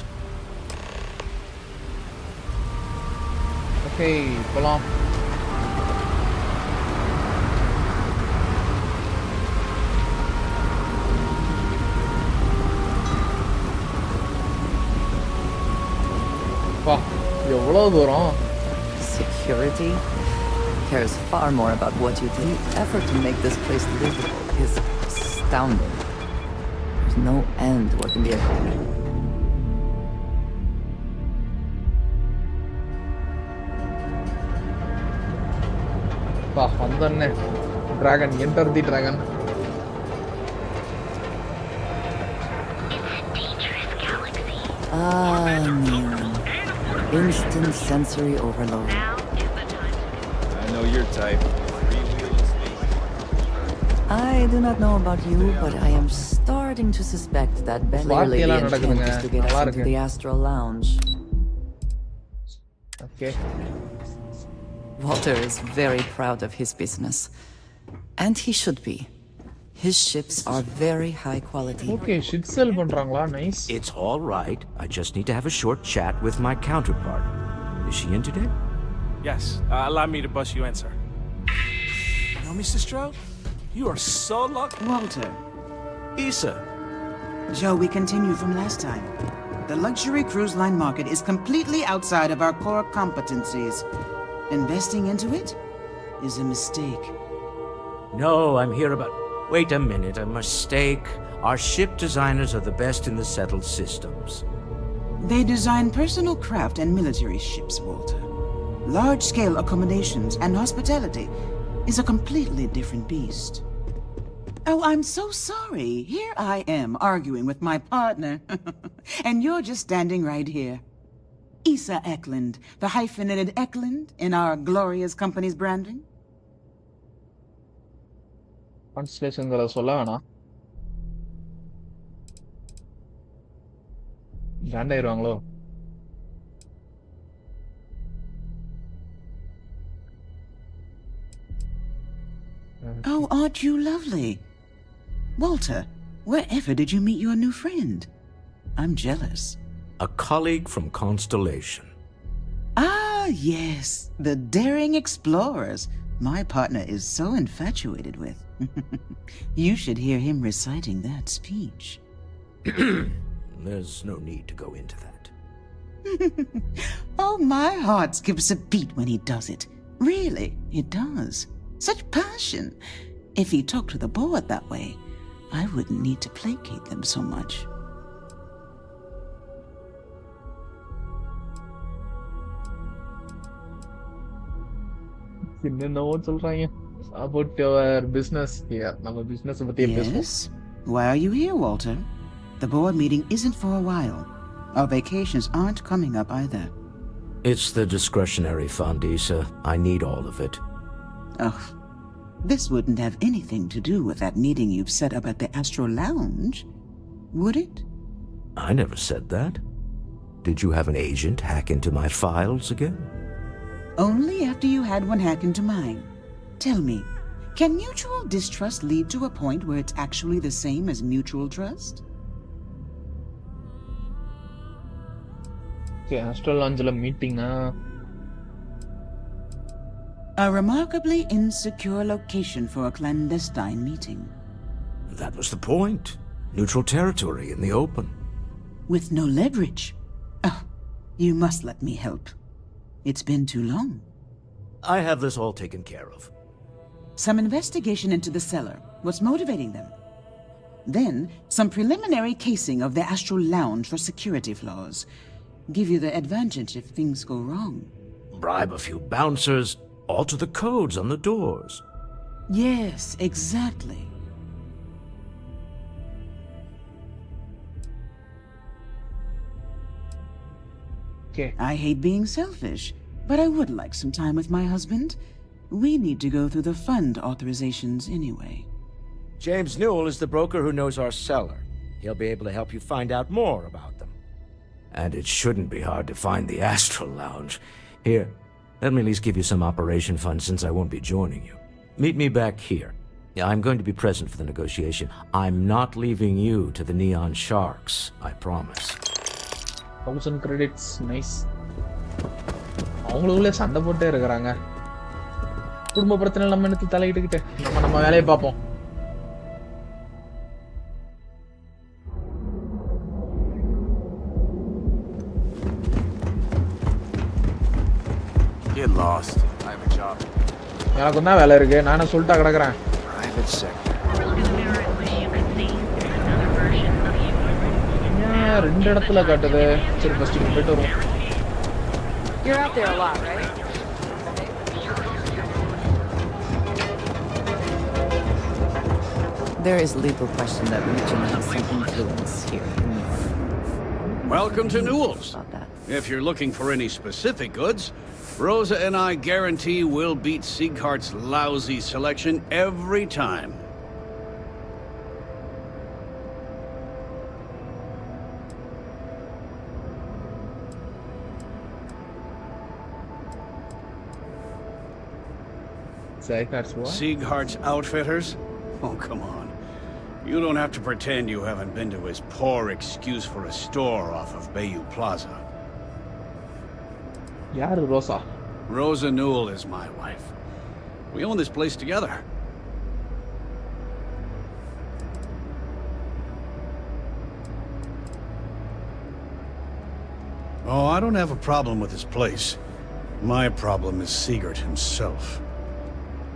Okay, போலாம். வா, எவ்வளவு தூரம்? Security cares far more about what you do. The effort to make this place livable is astounding. There's no end to what can be accomplished. வா, வந்தோன்னே dragon, enter the dragon. Ah, Neon. Instant sensory overload. I know your type. I do not know about you, but I am starting to suspect that Belair Lady Party-எல்லாம் intent நடக்குதுங்க. is to get நல்லா us இருக்கு. into the Astral Lounge. Okay. Walter is very proud of his business. And he should be. His ships are very high quality. Okay, shit sell பண்றாங்களா? Nice. It's all right. I just need to have a short chat with my counterpart. Is she in today? Yes. Allow me to bust you in, sir. You know, Mr. Stroud? You are so lucky. Walter. Issa. Shall we continue from last time? The luxury cruise line market is completely outside of our core competencies. Investing into it is a mistake. No, I'm here about... Wait a minute, a mistake. Our ship designers are the best in the settled systems. They design personal craft and military ships, Walter. Large-scale accommodations and hospitality is a completely different beast. Oh, I'm so sorry. Here I am arguing with my partner. And you're just standing right here. Issa Eklund, the hyphenated Eklund in our glorious company's branding. Translationகளை சொல்ல வேணாம். காண்டாயிருவாங்களோ? Oh, aren't you lovely? Walter, wherever did you meet your new friend? I'm jealous. A colleague from Constellation. Ah, yes, the daring explorers my partner is so infatuated with. You should hear him reciting that speech. There's no need to go into that. Oh, my heart skips a beat when he does it. Really, it does. Such passion. If he talked to the board that way, I wouldn't need to placate them so much. என்னென்னவோ சொல்றாங்க. About your business here. நம்ம business பத்தி பேசுவோம். Yes? Why are you here, Walter? The board meeting isn't for a while. Our vacations aren't coming up either. It's the discretionary fund, Issa. I need all of it. Oh, this wouldn't have anything to do with that meeting you've set up at the Astro Lounge, would it? I never said that. Did you have an agent hack into my files again? Only after you had one hack into mine. Tell me, can mutual distrust lead to a point where it's actually the same as mutual trust? Okay, Astro Lounge meeting na. A remarkably insecure location for a clandestine meeting. That was the point. Neutral territory in the open. With no leverage. Oh, you must let me help. It's been too long. I have this all taken care of. Some investigation into the cellar. What's motivating them? Then, some preliminary casing of the Astral Lounge for security flaws. Give you the advantage if things go wrong. Bribe a few bouncers, alter the codes on the doors. Yes, exactly. Okay. I hate being selfish, but I would like some time with my husband. We need to go through the fund authorizations anyway. James Newell is the broker who knows our cellar. He'll be able to help you find out more about them. And it shouldn't be hard to find the Astral Lounge. Here, let me at least give you some operation funds since I won't be joining you. Meet me back here. I'm going to be present for the negotiation. I'm not leaving you to the Neon Sharks, I promise. 1000 credits, nice. அவங்களுக்குள்ளே சண்டை போட்டே இருக்கிறாங்க. குடும்ப பிரச்சனை நம்ம எடுத்து தலையிட்டுக்கிட்டு நம்ம வேலையை பார்ப்போம். Get lost. I have a job. எனக்கு தான் வேலை இருக்கு. நானே சொல்லிட்டா கிடக்குறேன். Private sector. ரெண்டு இடத்துல காட்டுது. சரி ஃபர்ஸ்ட் போயிட்டு வருவோம். You're out there a lot, right? There is legal question that Legion has some influence here. Welcome to Newell's. If you're looking for any specific goods, Rosa and I guarantee we'll beat Sieghart's lousy selection every time. Sieghardt's what? Sieghart's Outfitters? Oh, come on. You don't have to pretend you haven't been to his poor excuse for a store off of Bayou Plaza. Yaru Rosa? Rosa Newell is my wife. We own this place together. Oh, I don't have a problem with this place. My problem is Siegert himself.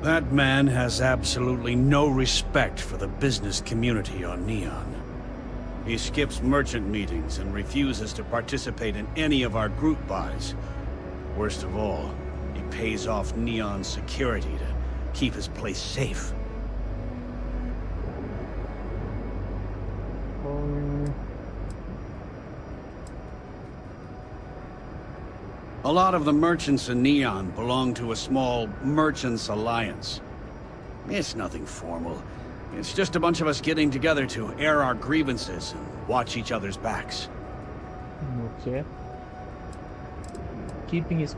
That man has absolutely no respect for the business community on Neon. He skips merchant meetings and refuses to participate in any of our group buys. Worst of all, he pays off Neon security to keep his place safe. A lot of the merchants in Neon belong to a small Merchants Alliance. It's nothing formal. It's just a bunch of us getting together to air our grievances and watch each other's backs. Okay. Keeping his...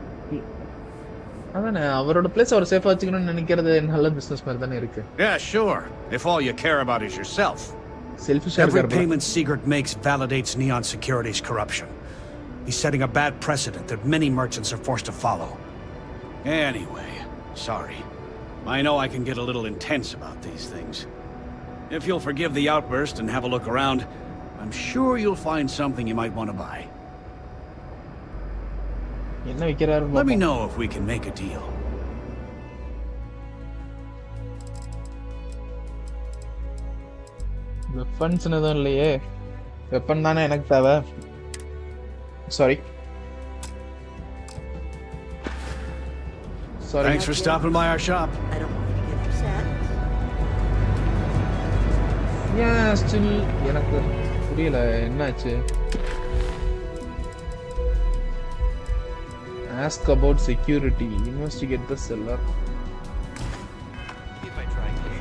அதானே அவரோட place அவர் சேஃபா வச்சுக்கணும்னு நினைக்கிறது நல்ல business மாதிரி தானே இருக்கு. Yeah, sure. If all you care about is yourself. Selfish. Every payment Siegert makes validates Neon Security's corruption. He's setting a bad precedent that many merchants are forced to follow. Anyway, sorry. I know I can get a little intense about these things. If you'll forgive the outburst and have a look around, I'm sure you'll find something you might want to buy. Let me know if we can make a deal. Weapons எதுவும் இல்லையே. Weapon தானே எனக்கு தேவை. Sorry. Thanks for stopping by our shop. I don't want you to get upset. Yeah, still எனக்கு புரியல என்னாச்சு. Ask about security. Investigate the seller.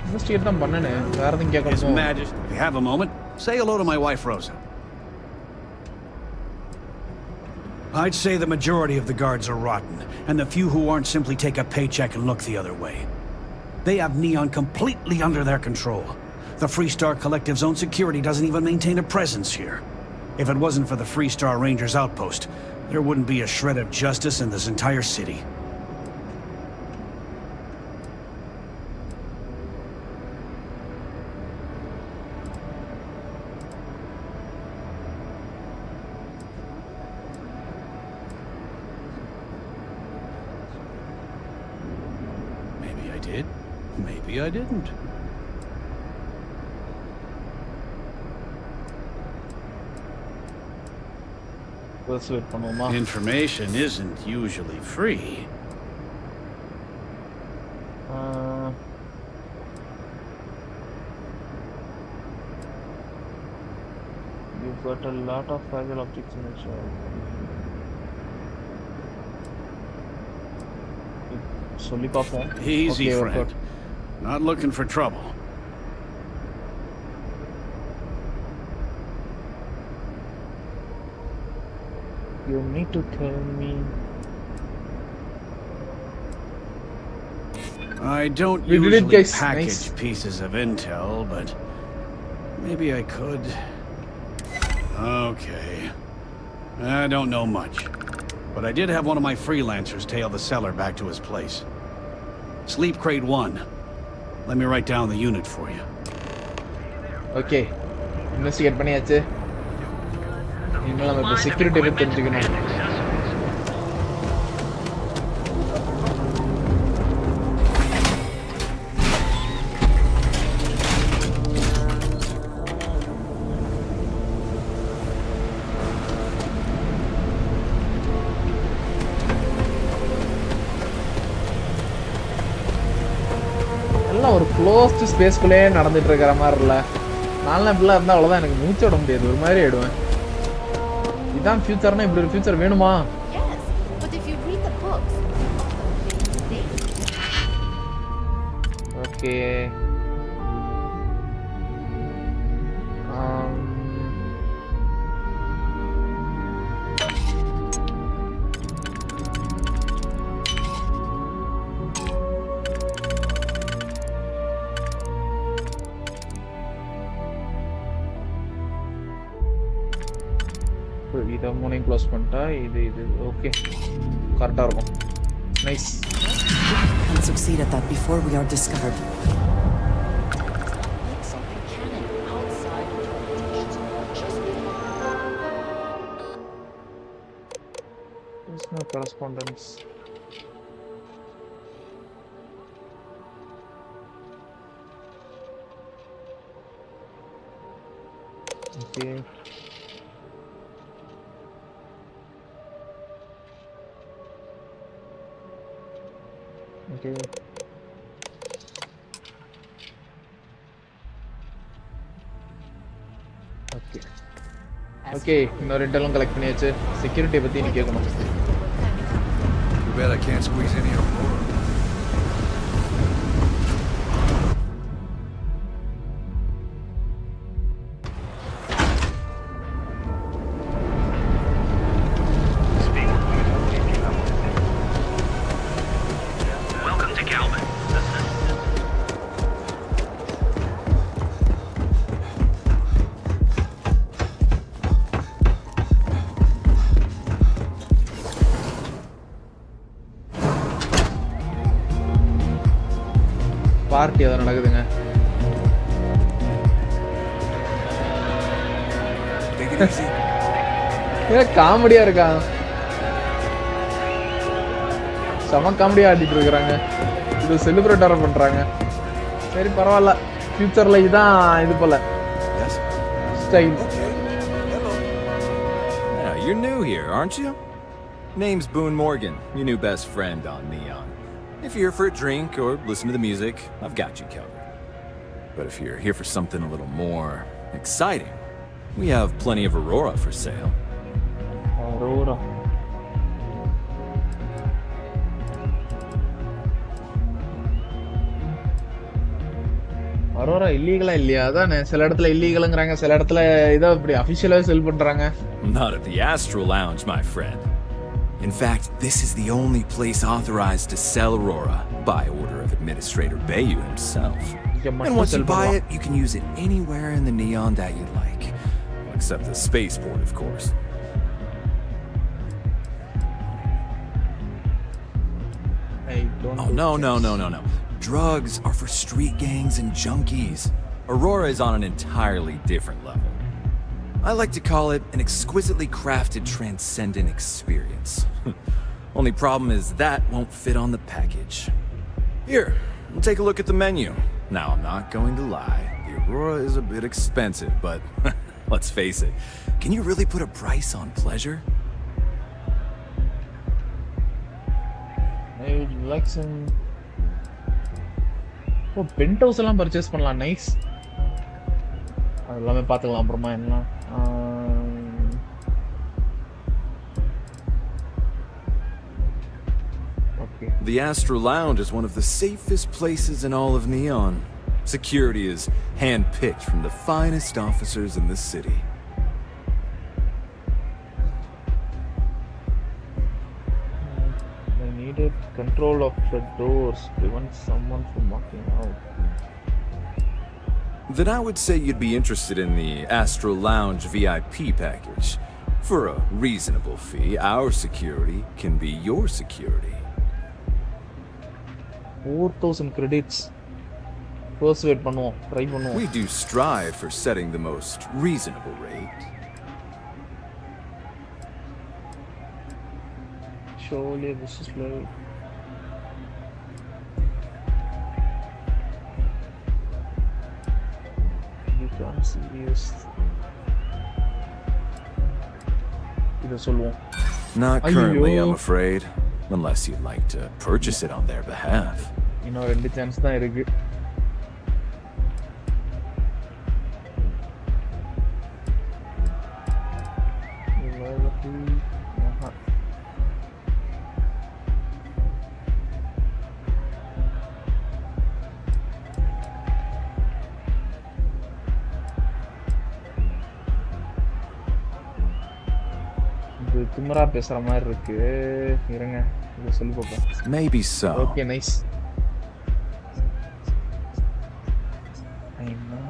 Investigate தான் பண்ணனே. வேற எதுவும் கேட்கணுமோ? His Majesty, if you have a moment, say hello to my wife Rosa. I'd say the majority of the guards are rotten, and the few who aren't simply take a paycheck and look the other way. They have Neon completely under their control. The Freestar Collective's own security doesn't even maintain a presence here. If it wasn't for the Freestar Rangers outpost, there wouldn't be a shred of justice in this entire city. Maybe I did. Maybe I didn't. Information isn't usually free. You've got a lot of fragile objects in the shop. Slowly perform. Easy, okay, friend. Not looking for trouble. You need to tell me. I don't usually package pieces of intel, but maybe I could. Okay. I don't know much, but I did have one of my freelancers tail the seller back to his place. Sleep Crate 1. Let me write down the unit for you. Okay. Investigate பண்ணியாச்சு. இன்னும் நம்ம இப்ப security பத்தி தெரிஞ்சுக்கணும். எல்லாம் ஒரு closed ஸ்பேஸ்குள்ளே நடந்துட்டு இருக்கிற மாதிரி இல்ல. நான்லாம் இப்படிலாம் இருந்தா அவ்வளவுதான், எனக்கு மூச்சு விட முடியாது, ஒரு மாதிரி ஆயிடுவேன். இதான் ஃபியூச்சர்னா இப்படி ஒரு ஃபியூச்சர் வேணுமா? ஓகே. இதை மூணையும் க்ளோஸ் பண்ணிட்டா இது ஓகே கரெக்டாக இருக்கும். Nice. Can succeed at that before we are discovered. There's no correspondence. Okay. Okay. Okay. Okay, இன்னொரு ரெண்டெல்லாம் கலெக்ட் பண்ணியாச்சு. செக்யூரிட்டியை பத்தி நீ கேட்கணும். Too bad I can't squeeze any of more. Party அதான் நடக்குதுங்க. காமெடியா இருக்கா, செம காமெடியா ஆடிட்டு இருக்கிறாங்க. இது செலிப்ரேட்டரா பண்றாங்க. சரி பரவாயில்ல, ஃபியூச்சர்ல இதான் இது போல style. Yeah, you're new here, aren't you? Name's Boone Morgan, your new best friend on Neon. If you're here for a drink or listen to the music, I've got you covered. But if you're here for something a little more exciting, we have plenty of Aurora for sale. Aurora. Aurora இல்லீகலா இல்லையா? அதான் சில இடத்துல இல்லீகல்ங்கறாங்க, சில இடத்துல இத இப்படி அபிஷியலாவே செல் பண்றாங்க. Not at the Astral Lounge, my friend. In fact, this is the only place authorized to sell Aurora by order of Administrator Bayu himself. And once you buy it, you can use it anywhere in the Neon that you like. Except the spaceport, of course. Hey, don't no. Drugs are for street gangs and junkies. Aurora is on an entirely different level. I like to call it an exquisitely crafted transcendent experience. Only problem is that won't fit on the package. Here, take a look at the menu. Now, I'm not going to lie. The Aurora is a bit expensive, but let's face it. Can you really put a price on pleasure? I would like some... Oh, penthouse எல்லாம் purchase பண்ணலாம். Nice. அதெல்லாமே பார்த்துக்கலாம் அப்புறமா என்ன. Okay. The Astral Lounge is one of the safest places in all of Neon. Security is hand-picked from the finest officers in the city. I needed control of the doors, prevent someone from walking out. Then I would say you'd be interested in the Astral Lounge VIP package. For a reasonable fee, our security can be your security. 4,000 credits. Persuade பண்ணுவோம், try பண்ணுவோம். We do strive for setting the most reasonable rate. Surely this is like... You can't see this. இதை சொல்லுவோம். Not currently, I'm afraid. Unless you'd like to purchase it on their behalf. இன்னும் 2 chance தான் இருக்கு. திமிரா பேசுற மாதிரி இருக்கு. இருங்க, இத சொல்லி பாப்போம். Maybe so. Okay, nice. ஐயோ.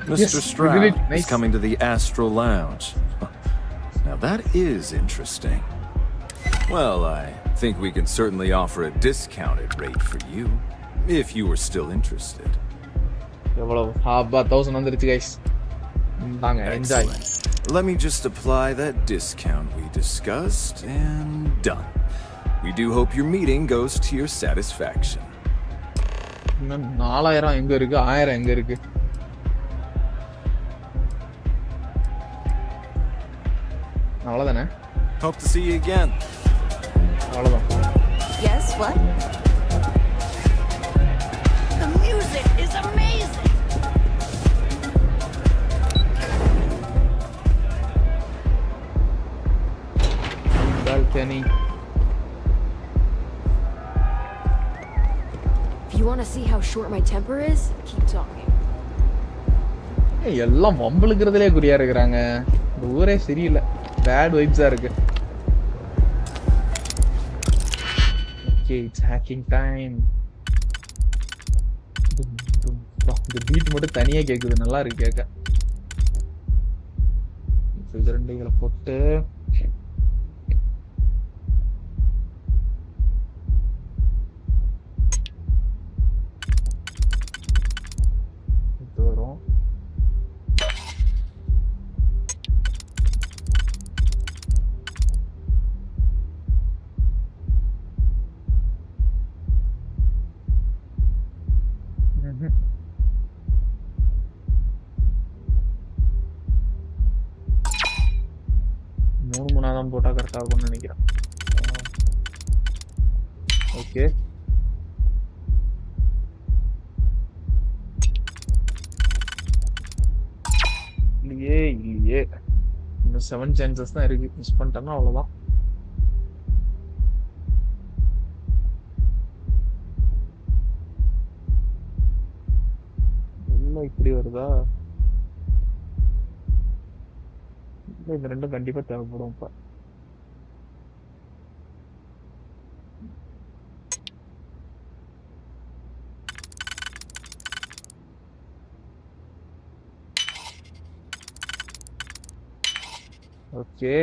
Mr. Stroud is coming to the Astral Lounge. Now that is interesting. Well, I think we can certainly offer a discounted rate for you, if you were still interested. Excellent. Let me just apply that discount we discussed, and done. We do hope your meeting goes to your satisfaction. 4000 எங்க இருக்கு 1000 எங்க இருக்கு அவ்வளவுதானே Hope to see you again. அவ்வளவுதான் Yes, what? The music is amazing. balcony. If you want to see how short my temper is, keep talking. எல்லாம் வம்பளுக்குறதுலயே குறியா இருக்காங்க இந்த ஊரே சரியில்லை பேட் வைப்ஸா இருக்கு ஓகே இட்ஸ் ஹேக்கிங் டைம் இந்த பீட் மட்டும் தனியா கேக்குது நல்லா இருக்கு கேட்க இது ரெண்டுகளை போட்டு வரும் மூணாதான் போட்டா கரெக்டா இருக்கும்னு நினைக்கிறேன் ஓகே இல்லையே இன்னும் 7 சான்சஸ் தான் இருக்கு மிஸ் பண்ணிட்டேன்னா அவ்வளவுதான் என்ன இப்படி வருதா இந்த ரெண்டும் கண்டிப்பா தேவைப்படும் இப்ப ஓகே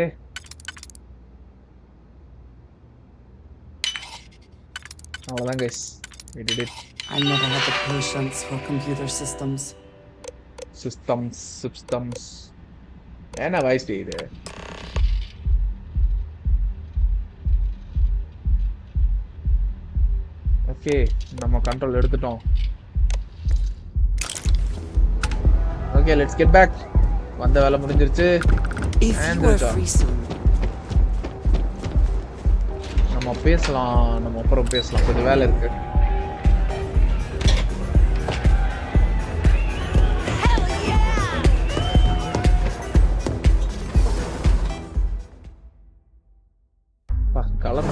அவ்வளவுதான் guys we did it I never had the patience for computer systems. systems என்ன வாய்ஸ் இது ஓகே நம்ம கண்ட்ரோல் எடுத்துட்டோம் ஓகே லெட்ஸ் கெட் பேக் வந்த வேலை முடிஞ்சிருச்சு நம்ம பேசலாம் நம்ம அப்புறம் பேசலாம் கொஞ்சம் வேலை இருக்கு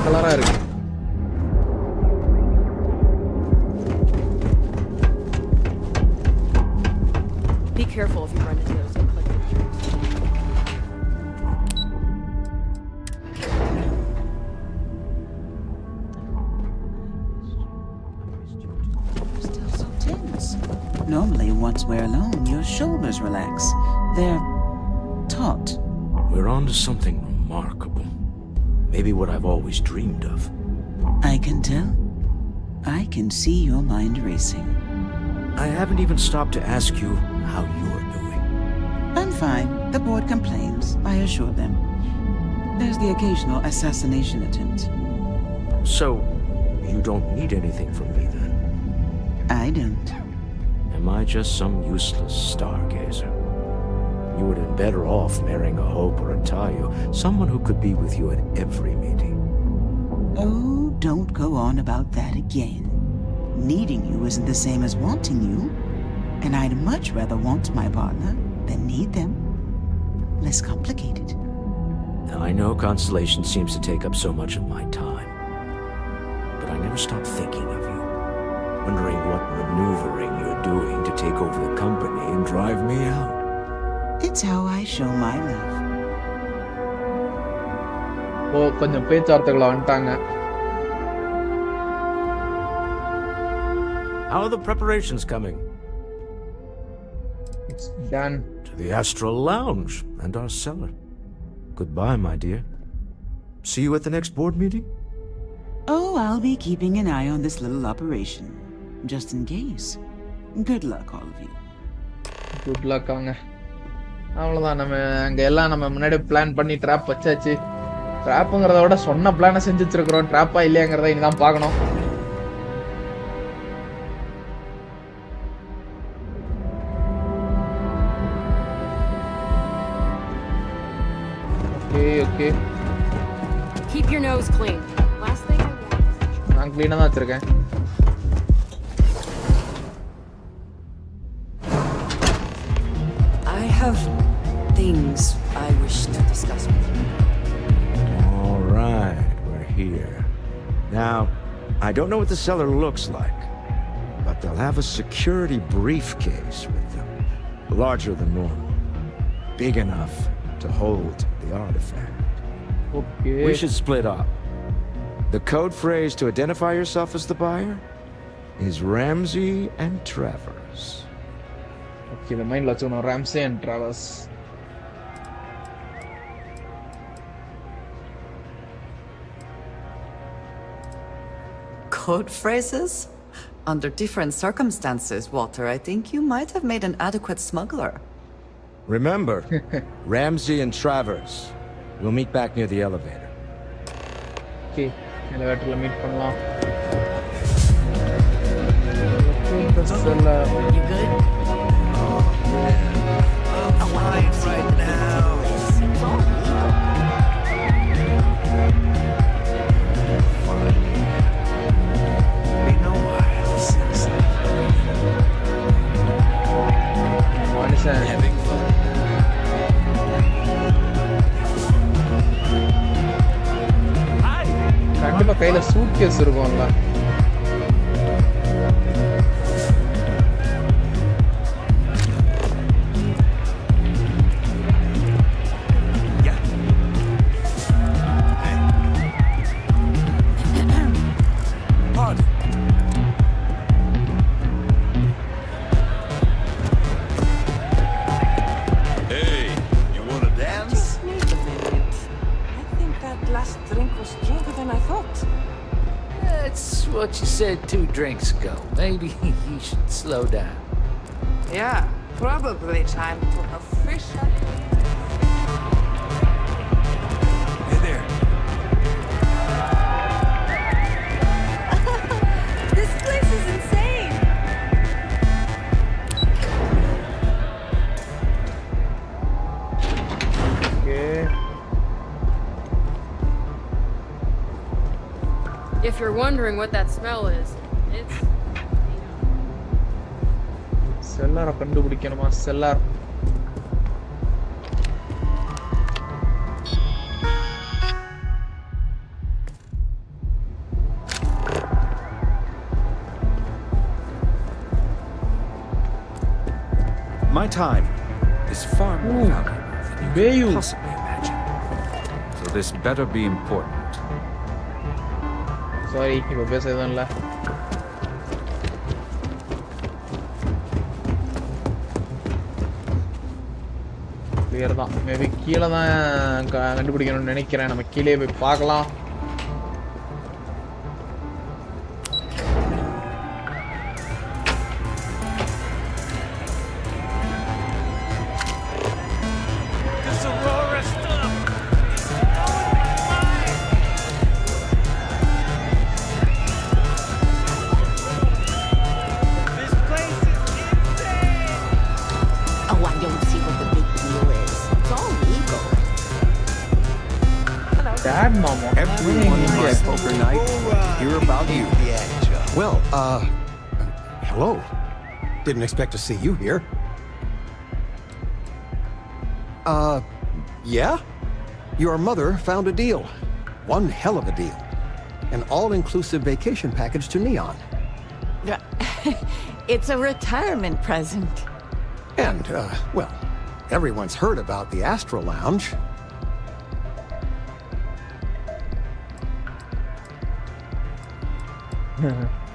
கலரா இருக்கு Be careful if you run into those conflicted trees. Still so tense. Normally, once we're alone, your shoulders relax. They're taut. We're on to something remarkable. Maybe what I've always dreamed of. I can tell. I can see your mind racing. I haven't even stopped to ask you how you're doing. I'm fine. The board complains. I assure them. There's the occasional assassination attempt. So, you don't need anything from me then? I don't. Am I just some useless stargazer? You would have been better off marrying a Hope or a Tayo, someone who could be with you at every meeting. Oh, don't go on about that again. Needing you isn't the same as wanting you, and I'd much rather want my partner than need them. Less complicated. Now, I know Constellation seems to take up so much of my time, but I never stop thinking of you, wondering what maneuvering you're doing to take over the company and drive me out. It's how I show my love. ஓ கொஞ்சம் பேச்சுவார்த்தைகளை வந்துட்டாங்க. How are the preparations coming? It's done. To the Astral Lounge and our cellar. Goodbye, my dear. See you at the next board meeting? Oh, I'll be keeping an eye on this little operation, just in case. Good luck, all of you. Good luck அவங்க. அவ்வளோதான், நம்ம அங்கே எல்லாம் நம்ம முன்னாடி plan பண்ணி drop வச்சாச்சு. ட்ராப்புங்கிறத விட சொன்ன பிளானை செஞ்சு வச்சிருக்கிறோம். ட்ராப்பா இல்லையாங்கிறத இனிதான் பார்க்கணும். Okay. Keep your nose clean. Last thing I want. நான் க்ளீனாக தான் வச்சிருக்கேன். I have things I wish to discuss with you. All right, we're here. Now, I don't know what the cellar looks like, but they'll have a security briefcase with them. Larger than normal. Big enough to hold the artifact. Okay. We should split up. The code phrase to identify yourself as the buyer is Ramsey and Travers. Okay, the mind வச்சுக்கணும். Ramsey and Travers. Code phrases? Under different circumstances, Walter, I think you might have made an adequate smuggler. Remember, Ramsey and Travers. We'll meet back near the elevator. Okay, elevatorல meet பண்ணலாம். You good? I'm fine right now. Fine. Been a while since மனுஷன் having fun. கண்டிப்பா கையில suit case இருக்கும்ல. Hey, you wanna dance? Wait a minute. I think that last drink was stronger than I thought. That's what you said 2 drinks ago. Maybe you should slow down. Yeah, probably time to officially. Hey there. This place is insane. Okay. If you're wondering what that smell is, it's செல்லாரை கண்டுபிடிக்கணுமா? Cellar. My time is far more valuable than you Bayu. can possibly imagine. So this better be important. Sorry, இப்போ பேச எதுவும் இல்லை. Clear தான். Maybe கீழே தான் கண்டுபிடிக்கணும்னு நினைக்கிறேன். நம்ம கீழே போய் பார்க்கலாம். This Aurora stuff. This place is insane. Oh, I don't see what the big deal is. It's all legal. Dad, Mama. Everyone in my poker night hear about you. Well, hello. Didn't expect to see you here. Yeah? Your mother found a deal. One hell of a deal. An all-inclusive vacation package to Neon. It's a retirement present. And, well, everyone's heard about the Astral Lounge.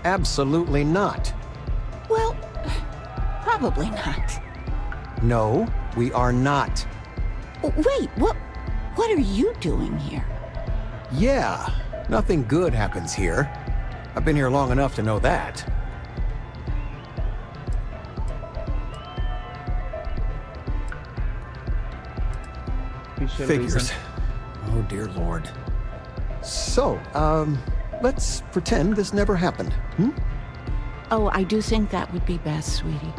Absolutely not. Well, probably not. No, we are not. Wait, what are you doing here? Yeah, nothing good happens here. I've been here long enough to know that. Figures. Oh, dear Lord. So, let's pretend this never happened, hmm? Oh, I do think that would be best, sweetie.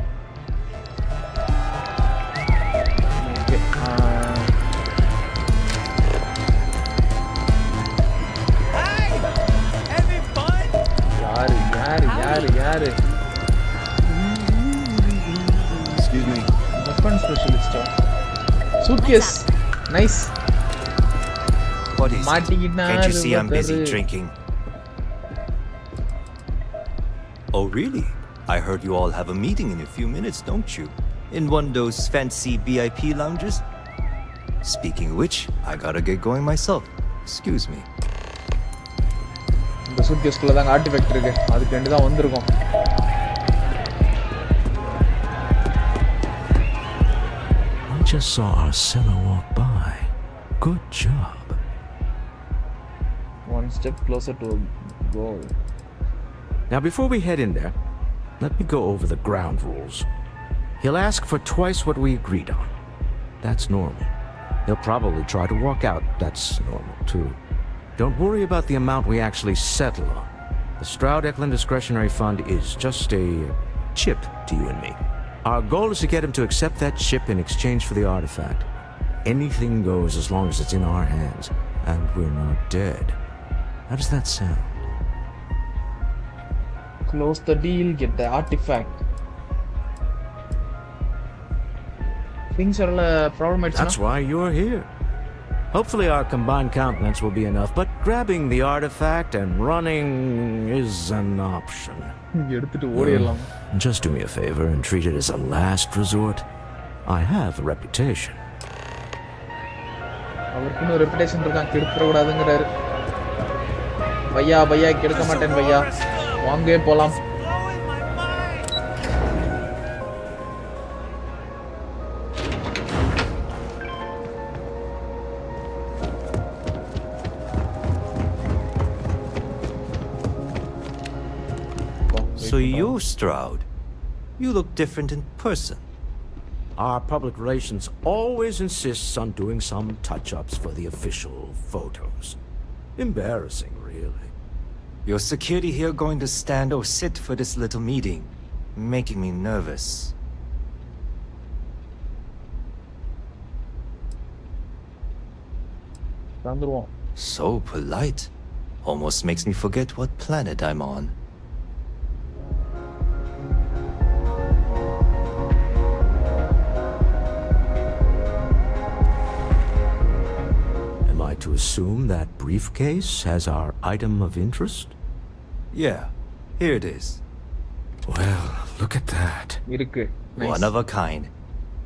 யாரு Excuse me. weapon specialist suitcase nice What is it? Can't you see I'm busy மாட்டிக்கிட்டாரு. drinking? Oh, really? I heard you all have a meeting in a few minutes, don't you? In one of those fancy VIP lounges? Speaking of which, I gotta get going myself. Excuse me. இந்த suitcase-குள்ள தான் ஆர்ட்டிஃபெக்ட் இருக்கு அதுக்கு வேண்டி தான் வந்திருக்கோம் I just saw our seller walk by. Good job. One step closer to a goal. Now, before we head in there, let me go over the ground rules. He'll ask for twice what we agreed on. That's normal. He'll probably try to walk out. That's normal, too. Don't worry about the amount we actually settle on. The Stroud-Eklund Discretionary Fund is just a chip to you and me. Our goal is to get him to accept that chip in exchange for the artifact. Anything goes as long as it's in our hands, and we're not dead. How does that sound? Close the deal, get the artifact. Things are problematic. That's why you're here. Hopefully our combined countenance will be enough, but grabbing the artifact and running is an option. Just do me a favor and treat it as a last resort. I have a reputation. அவருக்குன்னு ஒரு reputation இருக்கான் கெடுத்துற கூடாதுங்கறாரு பையா கெடுக்க மாட்டேன் பையா வாங்கே போலாம் So you, Stroud, you look different in person. Our public relations always insists on doing some touch-ups for the official photos. Embarrassing, really. Your security here going to stand or sit for this little meeting, making me nervous. So polite. Almost makes me forget what planet I'm on. To assume that briefcase has our item of interest? Yeah, here it is. Well, look at that. Nice. One of a kind,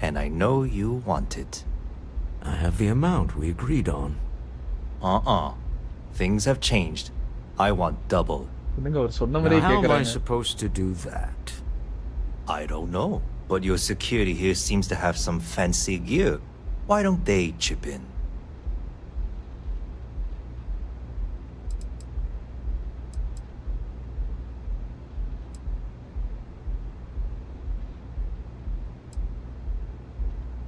and I know you want it. I have the amount we agreed on. Things have changed. I want double. Now, how am I supposed to do that? I don't know, but your security here seems to have some fancy gear. Why don't they chip in?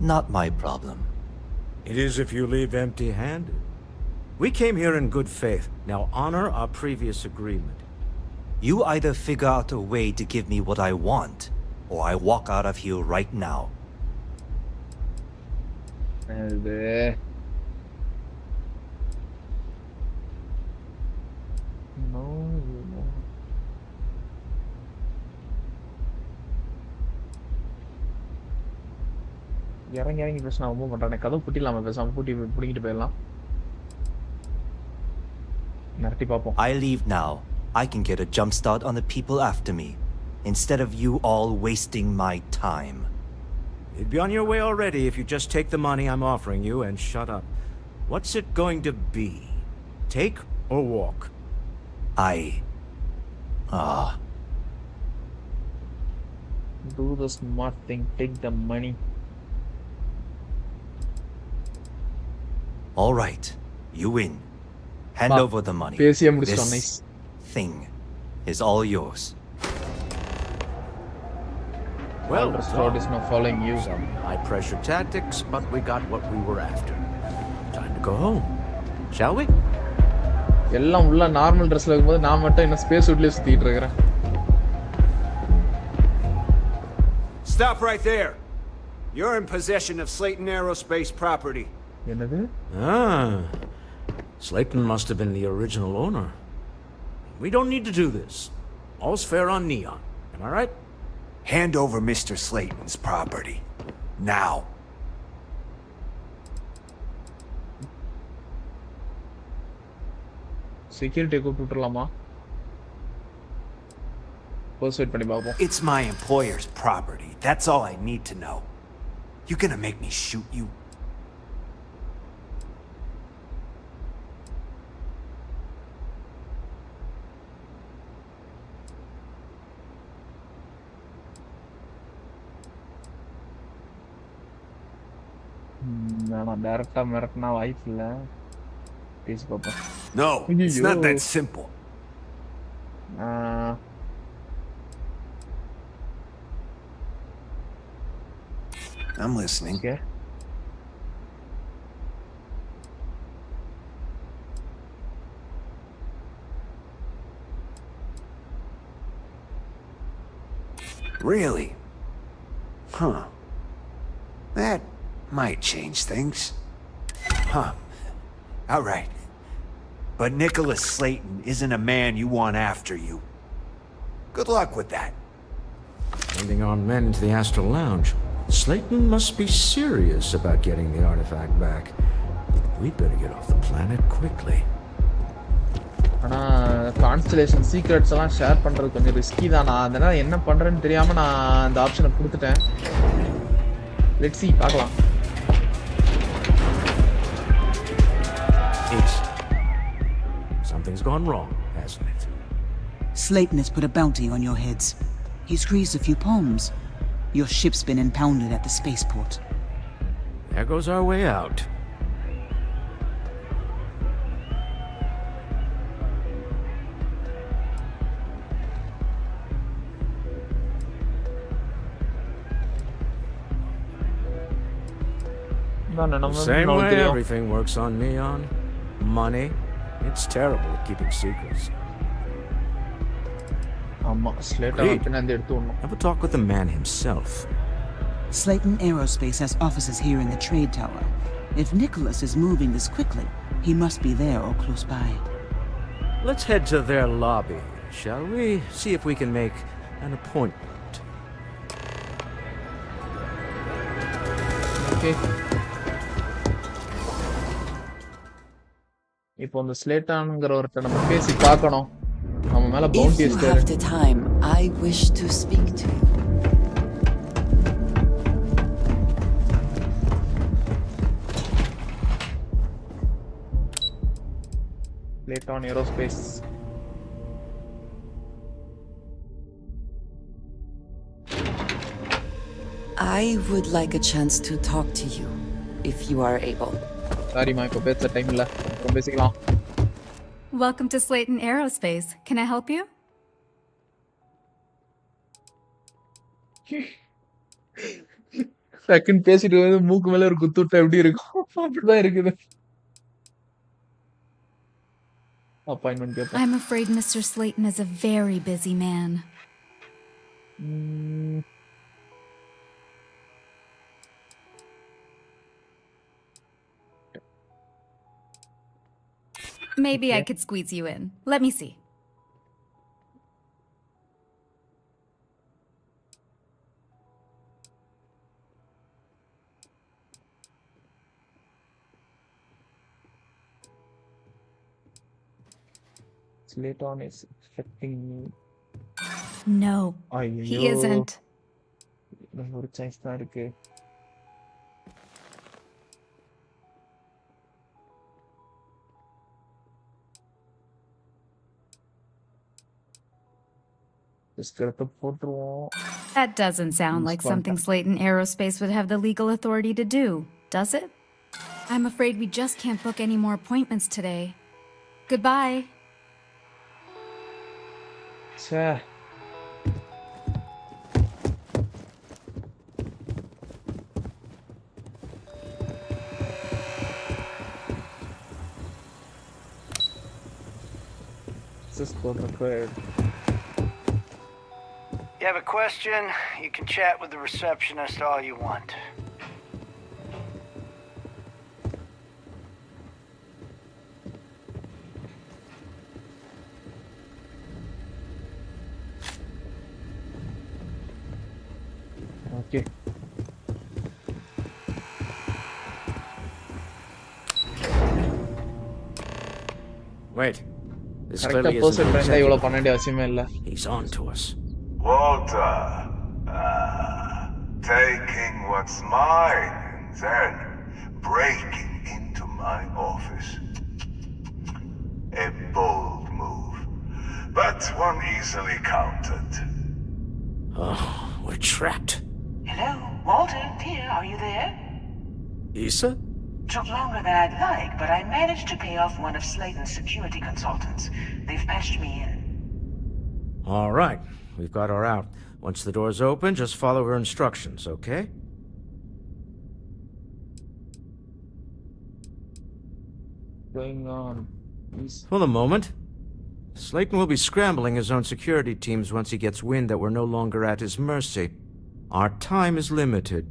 Not my problem. It is if you leave empty-handed. We came here in good faith. Now honor our previous agreement. You either figure out a way to give me what I want, or I walk out of here right now. இறங்கி பேசினா ரொம்ப பண்றானே கதவு பூட்டிடலாமா பேசாம பூட்டி புடிங்கிட்டு போயிடலாம் நரட்டி பாப்போம் I leave now. I can get a jump start on the people after me, instead of you all wasting my time. You'd be on your way already if you just take the money I'm offering you and shut up. What's it going to be? Take or walk? I Ah. Do the smart thing. Take the money. All right. You win. Hand Ah, over the money. பேசியே முடிச்சிட்டோம். This Nice. thing is all yours. Well, Walter Scott is now following you. Some high-pressure tactics, but we got what we were after. Time to go home. Shall we? எல்லாம் உள்ள normal ட்ரெஸ்ல இருக்கும்போது நான் மட்டும் என்ன space சூட்லயே சுத்திட்டு இருக்கறேன். Stop right there. You're in possession of Slayton Aerospace property. என்னது? Ah. Slayton must have been the original owner. We don't need to do this. All's fair on Neon. Am I right? Hand over Mr. Slayton's property. Now. Security கூப்பிட்டுலாமா? Persuade பண்ணி பாப்போம். It's my employer's property. That's all I need to know. You gonna make me shoot you? நான் டைரக்டா மிரட்டனா வாய்ப்பு இல்ல. பேசி பாப்போம். No, it's not that simple. I'm listening. Okay. Really? Huh. That might change things. Huh. All right. But Nicholas Slayton isn't a man you want after you. Good luck with that. Sending our men into the Astral Lounge. Slayton must be serious about getting the artifact back. We'd better get off the planet quickly. ஆனா constellation secrets எல்லாம் share பண்றது கொஞ்சம் risky தான். நான் அதனால என்ன பண்றேன்னு தெரியாம நான் அந்த ஆப்ஷனை கொடுத்துட்டேன். லெட்ஸ் see பார்க்கலாம். Something's gone wrong, hasn't it? Slayton has put a bounty on your heads. He's greased a few palms. Your ship's been impounded at the spaceport. There goes our way out. Same way everything works on Neon. Money. It's terrible at keeping secrets. Have a talk with the man himself. Slayton Aerospace has offices here in the trade tower. If Nicholas is moving this quickly, he must be there or close by. Let's head to their lobby, shall we? See if we can make an appointment. Okay. இப்போ அந்த ஸ்லேட்டான்ங்கற ஒருத்த நம்ம பேசி பார்க்கணும். நம்ம மேல bounty If you have the time, I wish to speak to you. Slayton Aerospace. I would like a chance to talk to you, if you are able. Sorry, ma, இப்போ பேச டைம் இல்ல. அப்புறம் பேசிக்கலாம். Welcome to Slayton Aerospace. Can I help you? Second பேசிட்டு வந்து மூக்கு மேல ஒரு குத்து விட்டா எப்படி இருக்கும்? அப்படிதான் இருக்குது. Appointment paper. I'm afraid Mr. Slayton is a very busy man. Maybe I could squeeze you in. Let me see. Slayton is expecting me. No, he isn't. ஒரு சான்ஸ் தான் இருக்கு. That doesn't sound like something Slayton Aerospace would have the legal authority to do, does it? I'm afraid we just can't book any more appointments today. Goodbye. Access code required. You have a question, you can chat with the receptionist all you want. Okay. Wait. This Correct clearly person isn't friend இவ்வளவு பண்ண வேண்டிய அவசியமே இல்ல. He's on to us. Walter, taking what's mine and then breaking into my office. A bold move, but one easily countered. Oh, we're trapped. Hello, Walter, Pierre, are you there? Issa? Took longer than I'd like, but I managed to pay off one of Slayton's security consultants. They've patched me in. All right, we've got her out. Once the door's open, just follow her instructions, okay? Going on. For the moment. Slayton will be scrambling his own security teams once he gets wind that we're no longer at his mercy. Our time is limited.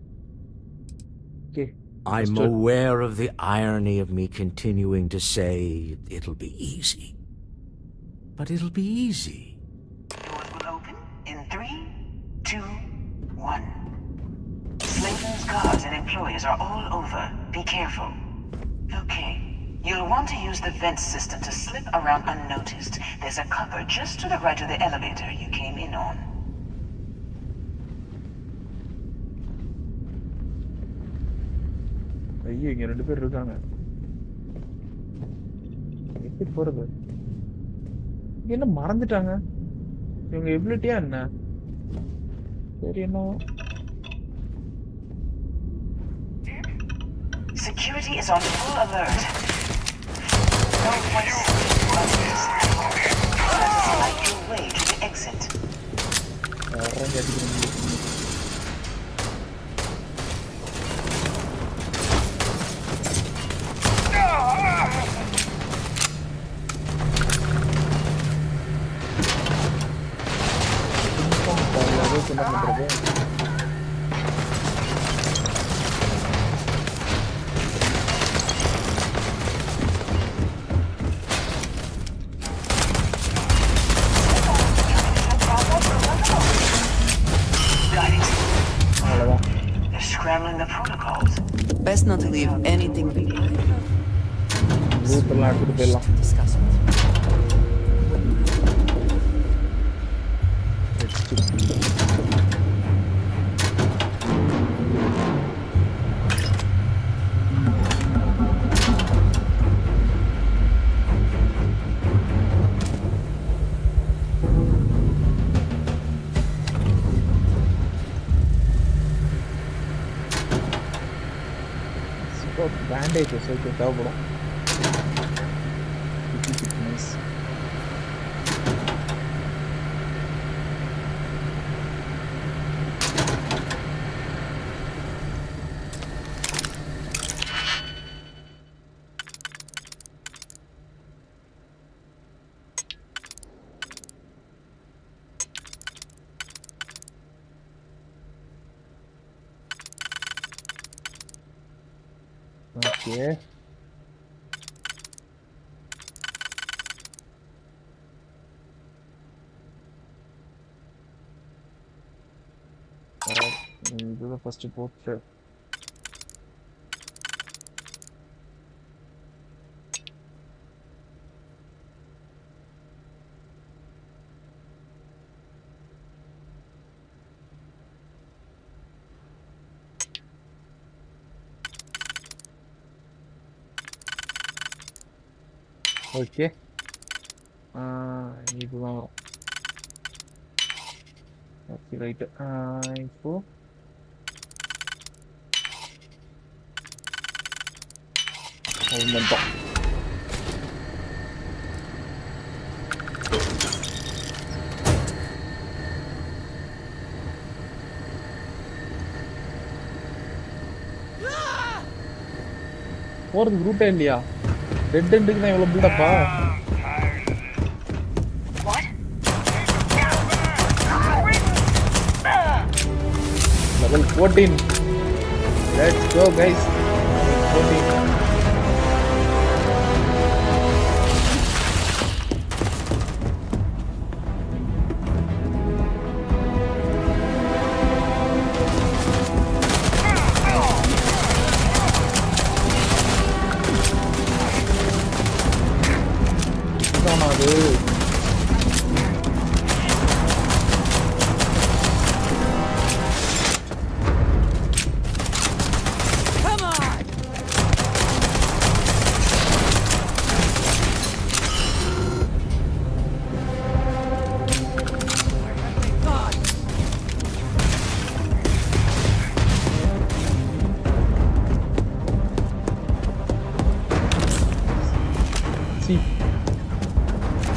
Okay. I'm aware of the irony of me continuing to say it'll be easy. But it'll be easy. Doors will open in 3, 2, 1. Slayton's guards and employees are all over. Be careful. Okay. You'll want to use the vent system to slip around unnoticed. There's a cover just to the right of the elevator you came in on. ஐயோ இங்க 2 பேர் இருக்காங்க. எப்படி போறது? என்ன மறந்துட்டாங்க? இவங்க எபிலிட்டியா என்ன? சரி என்ன? Security is on full alert. No one light your way to the exit. They're scrambling the protocols. Best not to leave anything behind. Discuss it. Bandages, okay, தேவைப்படும். Nice. Okay. Alright, we'll do the first report here. Okay. இதுதான் right. இப்போ வந்துட்டோம். போறதுக்கு ரூட்டே இல்லையா? Dead எண்டுக்கு தான் இவ்வளவு பில்டப்பா? Level 14. Let's go, guys. 14.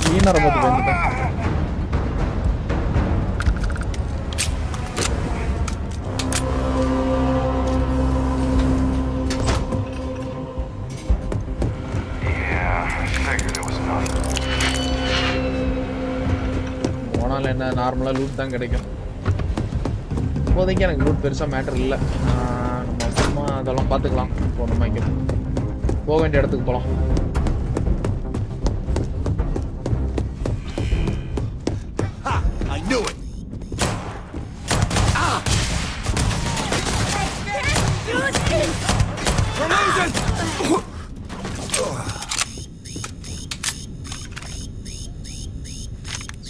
Cleaner about the நார்மலா லூட் தான் கிடைக்கும். இப்போதைக்கு எனக்கு லூட் பெருசா மேட்டர் இல்லை. நம்ம சும்மா அதெல்லாம் பார்த்துக்கலாம். நம்ம இங்கே போக வேண்டிய இடத்துக்கு போகலாம். I knew it. We're losing.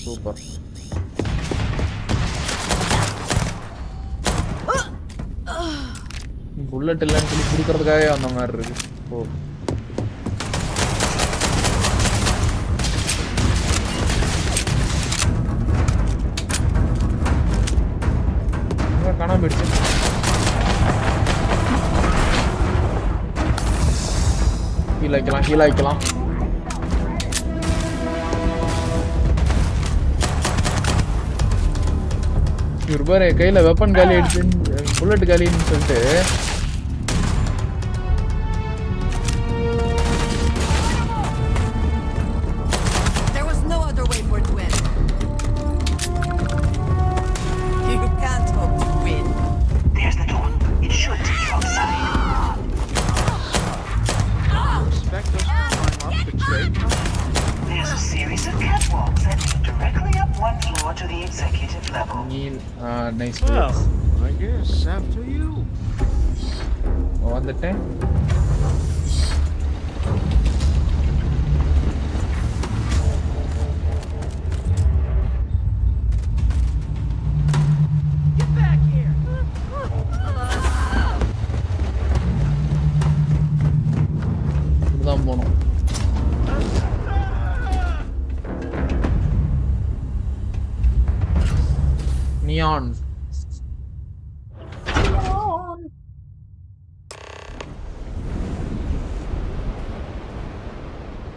Super. Bullet இல்லைன்னு சொல்லி குடுக்கறதுக்காகவே அந்த மாதிரி இருக்கு. ஓ காணாம போயிடுச்சு. ஹீல் ஆயிக்கலாம். இவர் பாரு கையில வெப்பன் காலி ஆயிடுச்சு, புல்லட் காலின்னு சொல்லிட்டு nice. Well, I guess after you. வந்துட்டேன். Get back here. இதுதான் போணும். Neon.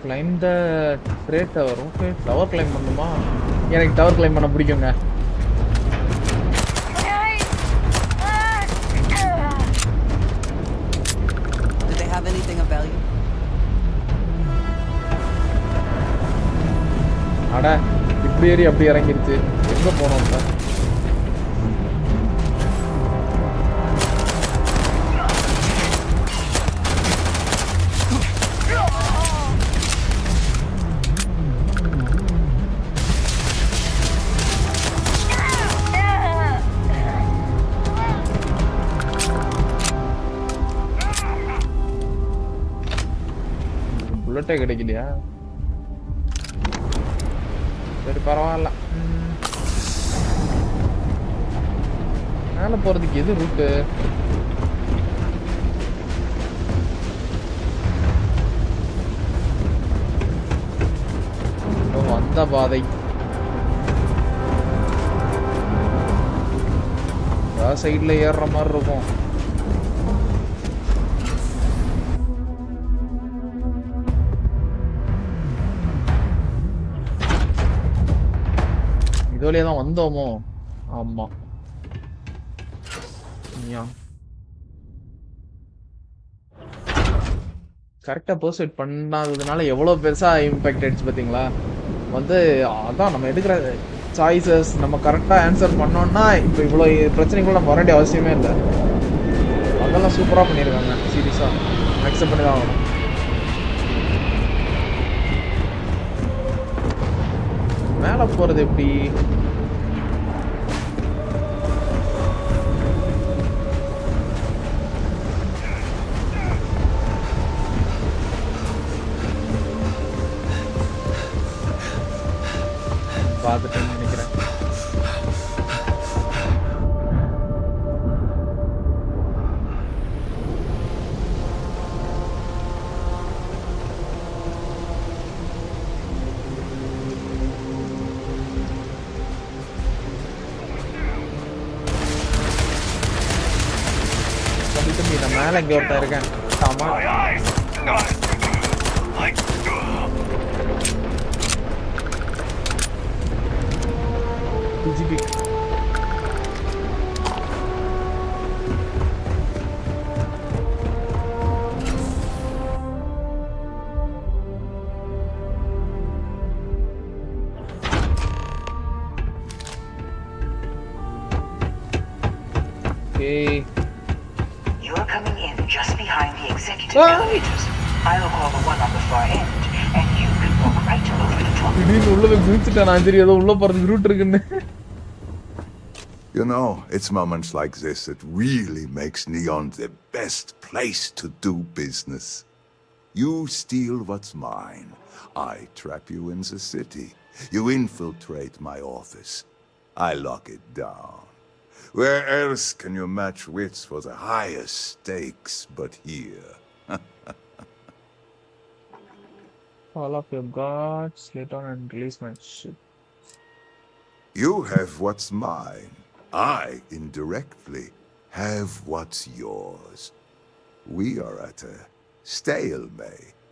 Climb the freight tower. Okay, tower climb பண்ணுமா? எனக்கு tower climb பண்ண பிடிக்குங்க. Did they have anything of value? அட இப்படி ஏறி அப்படி இறங்கிருச்சு. எங்க போனோம் இப்ப? புல்லட்டே கிடைக்கலையா? சரி பரவாயில்ல. மேல போறதுக்கு எது ரூட்டு? வந்த பாதை. சைடுல ஏறுற மாதிரி இருக்கும். இதுவழியா தான் வந்தோமோ? ஆமா. கரெக்டா பர்செப்ட் பண்ணாததுனால எவ்வளவு பெருசா இம்பாக்ட் ஆயிடுச்சு பாத்தீங்களா? வந்து அதான் நம்ம எடுக்கிற சாய்ஸஸ் நம்ம கரெக்டா ஆன்சர் பண்ணோம்னா இப்ப இவ்வளவு பிரச்சனைக்குள்ள நம்ம வர வேண்டிய அவசியமே இல்லை. அதெல்லாம் சூப்பரா பண்ணிருக்காங்க. சீரியஸா அக்செப்ட் பண்ணி தான் ஆகணும். மேல போறது எப்படி? பார்த்துட்டேன்னு நினைக்கிறேன். தம்பி நான் மேல இங்க ஒருத்தன் இருக்கேன். ஆமா TGP. Okay. You're coming in just behind the executive elevators. I'll call the one on the far end, and you can walk right over the top. You know, it's moments like this that really makes Neon the best place to do business. You steal what's mine. I trap you in the city. You infiltrate my office. I lock it down. Where else can you match wits for the highest stakes but here? All of your guards, let on and release my ship. You have what's mine. I, indirectly, have what's yours. We are at a stalemate.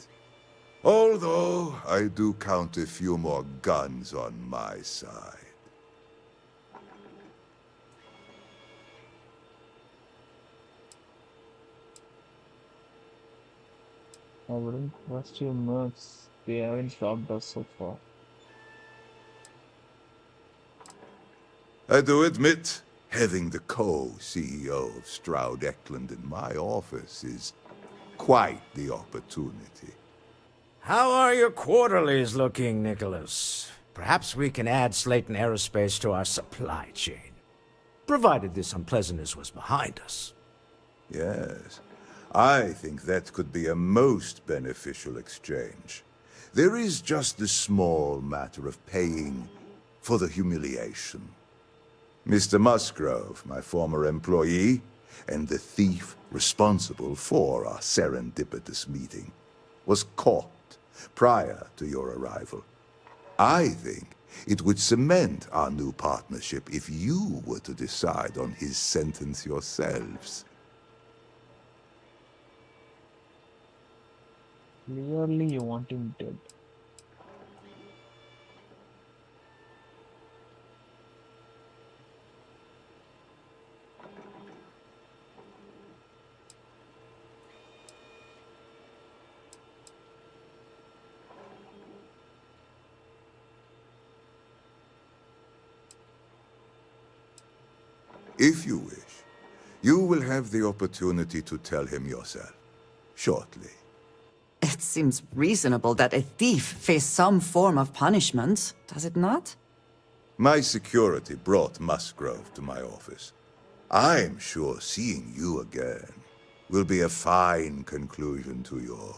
Although I do count a few more guns on my side. I wouldn't trust your mercs. They haven't stopped us so far. I do admit, having the co-CEO of Stroud Eklund in my office is quite the opportunity. How are your quarterlies looking, Nicholas? Perhaps we can add Slayton Aerospace to our supply chain, provided this unpleasantness was behind us. Yes, I think that could be a most beneficial exchange. There is just the small matter of paying for the humiliation. Mr. Musgrove, my former employee, and the thief responsible for our serendipitous meeting, was caught prior to your arrival. I think it would cement our new partnership if you were to decide on his sentence yourselves. Clearly you want him dead. If you wish, you will have the opportunity to tell him yourself, shortly. It seems reasonable that a thief face some form of punishment, does it not? My security brought Musgrove to my office. I'm sure seeing you again will be a fine conclusion to your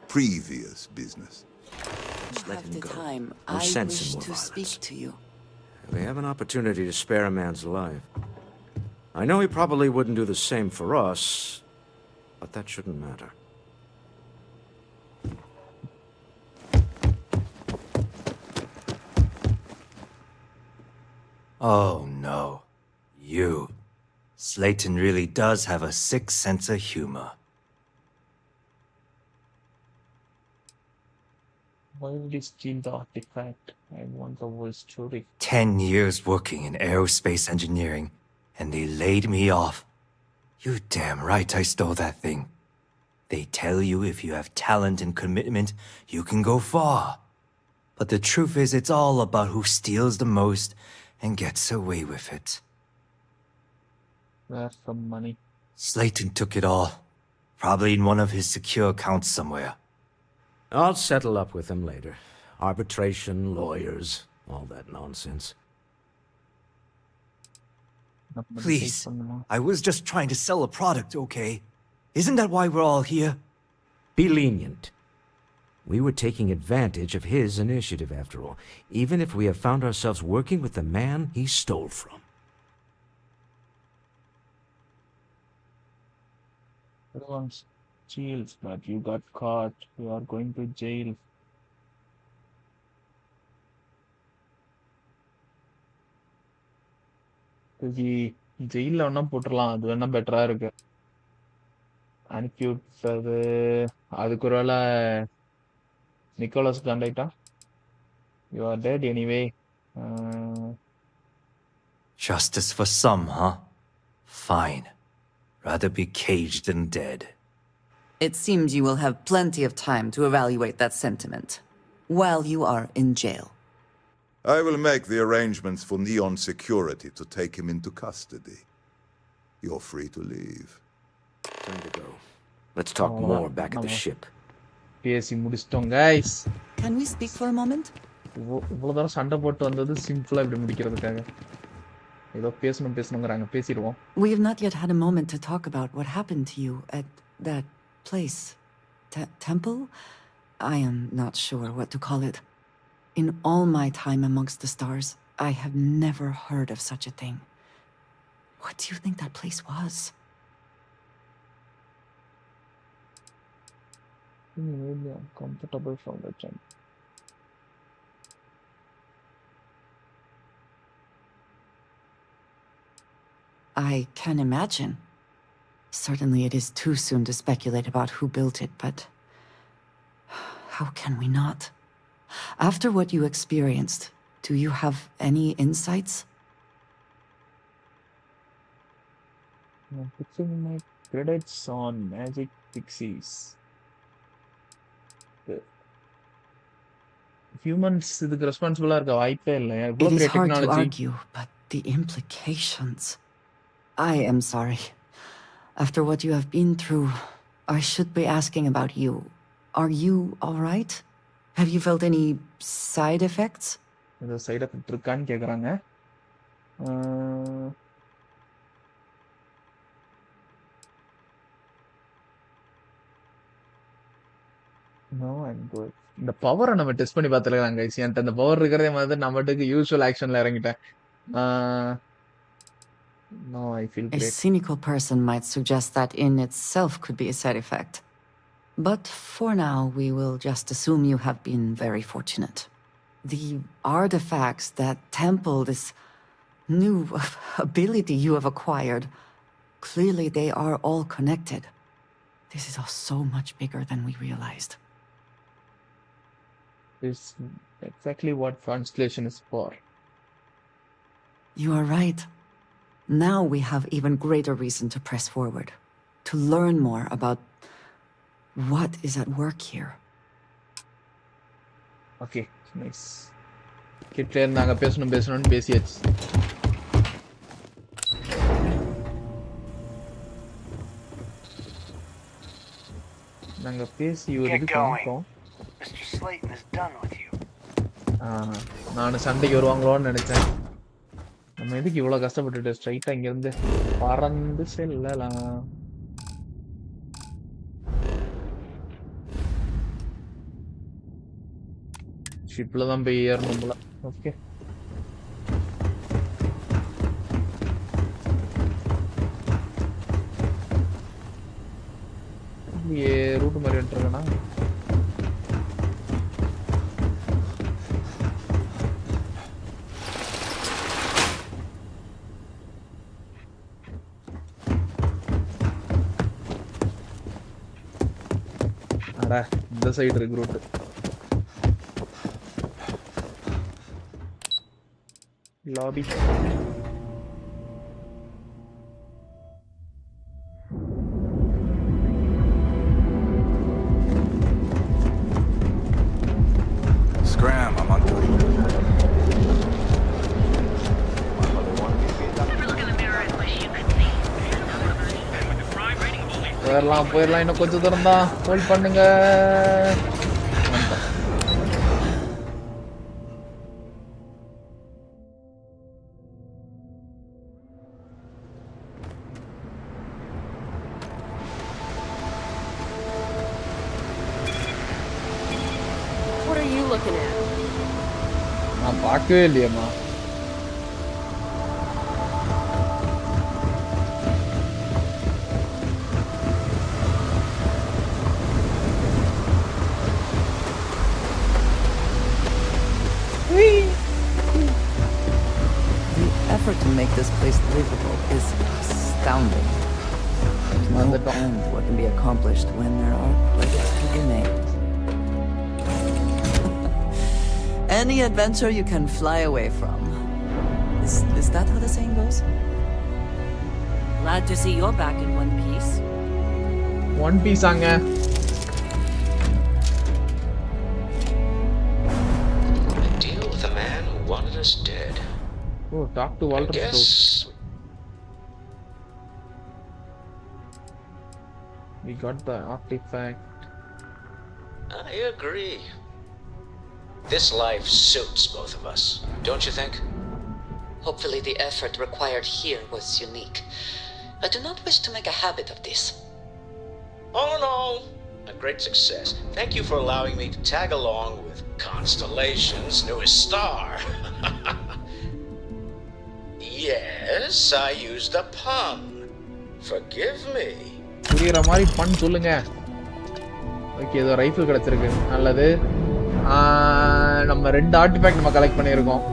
previous business. Just let him go. Time, No I sense wish in more to violence. speak to you. We have an opportunity to spare a man's life. I know he probably wouldn't do the same for us, but that shouldn't matter. Oh no. You. Slayton really does have a sick sense of humor. Why would you steal the artifact? I want the whole story. 10 years working in aerospace engineering, and they laid me off. You damn right I stole that thing. They tell you if you have talent and commitment, you can go far. But the truth is, it's all about who steals the most and gets away with it. Where's some money? Slayton took it all. Probably in one of his secure accounts somewhere. I'll settle up with him later. Arbitration, lawyers, all that nonsense. Please, I was just trying to sell a product, okay? Isn't that why we're all here? Be lenient. We were taking advantage of his initiative, after all, even if we have found ourselves working with the man he stole from. Everyone steals, but you got caught. You are going to jail. ஜெயில வேணா போட்டுடலாம், அது வேணா பெட்டரா இருக்கு. அனுப்பி விட்டது அதுக்கு ஒரு வேளை Nicolas காண்டாக்டா. You are dead anyway. Justice for some, huh? Fine. Rather be caged than dead. It seems you will have plenty of time to evaluate that sentiment while you are in jail. I will make the arrangements for Neon Security to take him into custody. You're free to leave. Time to go. Let's talk more back at the ship. பேசி முடிச்சிட்டோம் guys. Can we speak for a moment? இவ்வளவு தூரம் சண்டை போட்டு வந்தது சிம்பிளா இப்படி முடிக்கிறதுக்காக. ஏதோ பேசணும்ங்கறாங்க, பேசிடுவோம். We have not yet had a moment to talk about what happened to you at that place. Temple? I am not sure what to call it. In all my time amongst the stars, I have never heard of such a thing. What do you think that place was? Really uncomfortable from the jump. I can imagine. Certainly it is too soon to speculate about who built it, but how can we not? After what you experienced, do you have any insights? I'm putting my credits on Magic Pixies. Humans இதுக்கு ரெஸ்பான்சிபிளா இருக்க வாய்ப்பே இல்ல. It is hard to argue, but the implications. I am sorry. After what you have been through, I should be asking about you. Are you all right? Have you felt any side effects? ஏதோ side effect இருக்கான்னு கேக்குறாங்க. No, I'm good. இந்த பவரை நம்ம test பண்ணி பார்த்துக்கலாம் guys. என்கிட்ட அந்த பவர் இருக்கிறதே மாதிரி நம்மட்டுக்கு யூசுவல் ஆக்ஷன்ல இறங்கிட்டேன். No, I feel great. A cynical person might suggest that in itself could be a side effect. But for now, we will just assume you have been very fortunate. The artifacts that temple this new ability you have acquired, clearly they are all connected. This is all so much bigger than we realized. It's exactly what translation is for. You are right. Now we have even greater reason to press forward, to learn more about what is at work here. Okay, nice. கிட்ட நாங்க பேசணும்னு பேசியாச்சு. நாங்க பேசி ஒரு இது பண்ணிட்டோம். Mr. Slayton is done with you. நான் சண்டைக்கு வருவாங்களோன்னு நினைச்சேன். நம்ம எதுக்கு இவ்வளவு கஷ்டப்பட்டுட்டு ஸ்ட்ரைட்டா இங்க இருந்து பறந்து செல்லலாம். ஷிப்ல தான் போய் ஏறணும் போல. ஓகே, ரூட் மாதிரி வந்துருக்கேன்னா இந்த சைடு இருக்கு route. Lobby. Scram, I'm on three. போயிடலாம் இன்னும் கொஞ்சம் தூரம் தான். ஹோல்ட் பண்ணுங்க. What are you looking at? நான் பார்க்கவே இல்லையம்மா. To make this place livable is astounding. There's no end to what can be accomplished when there are credits to be made. Any adventure you can fly away from. Is that how the saying goes? Glad to see you're back in one piece. One Piece anga. Deal with a man who wanted us dead. Oh, talk to Walter Stokes. We got the artifact. I agree. This life suits both of us, don't you think? Hopefully the effort required here was unique. I do not wish to make a habit of this. Oh no, a great success. Thank you for allowing me to tag along with Constellation's newest star. Yes, I used a pun. Forgive me. புரியுற மாதிரி பண் சொல்லுங்க. Okay, ஏதோ rifle கிடைச்சிருக்கு. நல்லது. நம்ம 2 artifact நம்ம collect பண்ணியிருக்கோம்.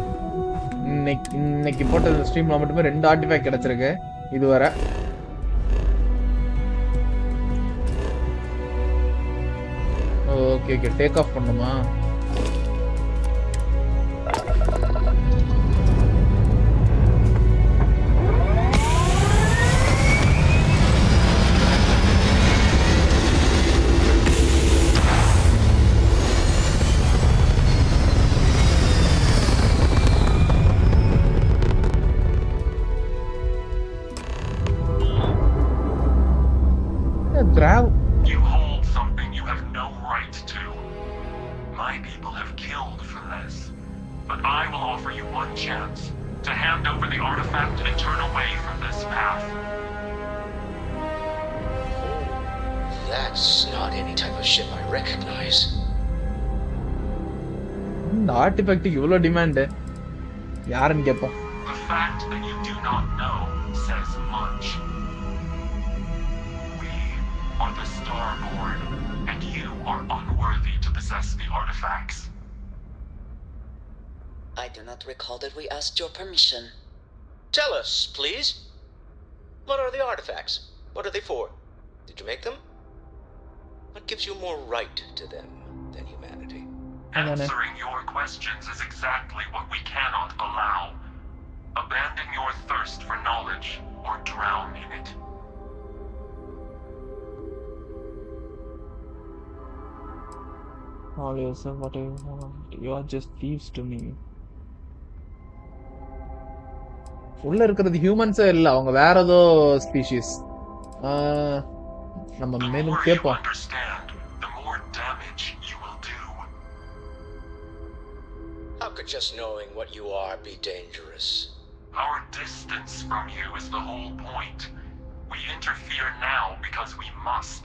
இன்னைக்கு போட்ட ஸ்ட்ரீம்ல மட்டுமே 2 ஆர்டிஃபேக்ட் கிடைச்சிருக்கு இதுவரை. ஓகே டேக் ஆஃப் பண்ணுமா? You hold something you have no right to. My people have killed for this. But I will offer you one chance to hand over the artifact and turn away from this path. That's not any type of ship I recognize. இந்த ஆர்டிஃபேக்ட்டுக்கு இவ்வளோ demand யாருன்னு கேட்போம். The fact that you do not know says much. Are the Starborn, and you are unworthy to possess the artifacts. I do not recall that we asked your permission. Tell us, please. What are the artifacts? What are they for? Did you make them? What gives you more right to them than humanity? Answering your questions is exactly what we cannot allow. Abandon your thirst for knowledge or drown in it. All yourself, what you want. You are just thieves to me. உள்ள இருக்கிறது ஹியூமன்ஸே இல்ல, அவங்க வேற ஏதோ species. நம்ம மேலும் கேட்போம். How could just knowing what you are be dangerous? Our distance from you is the whole point. We interfere now because we must.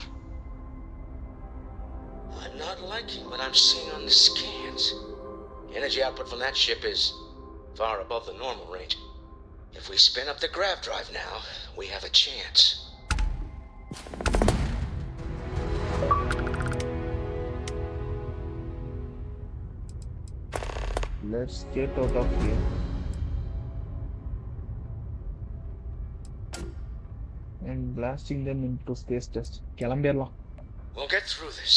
I'm not liking what I'm seeing on the scans. Energy output from that ship is far above the normal range. If we spin up the grav drive now, we have a chance. Let's get out of here. And blasting them into space dust. கிளம்பிடலாம். We'll get through this.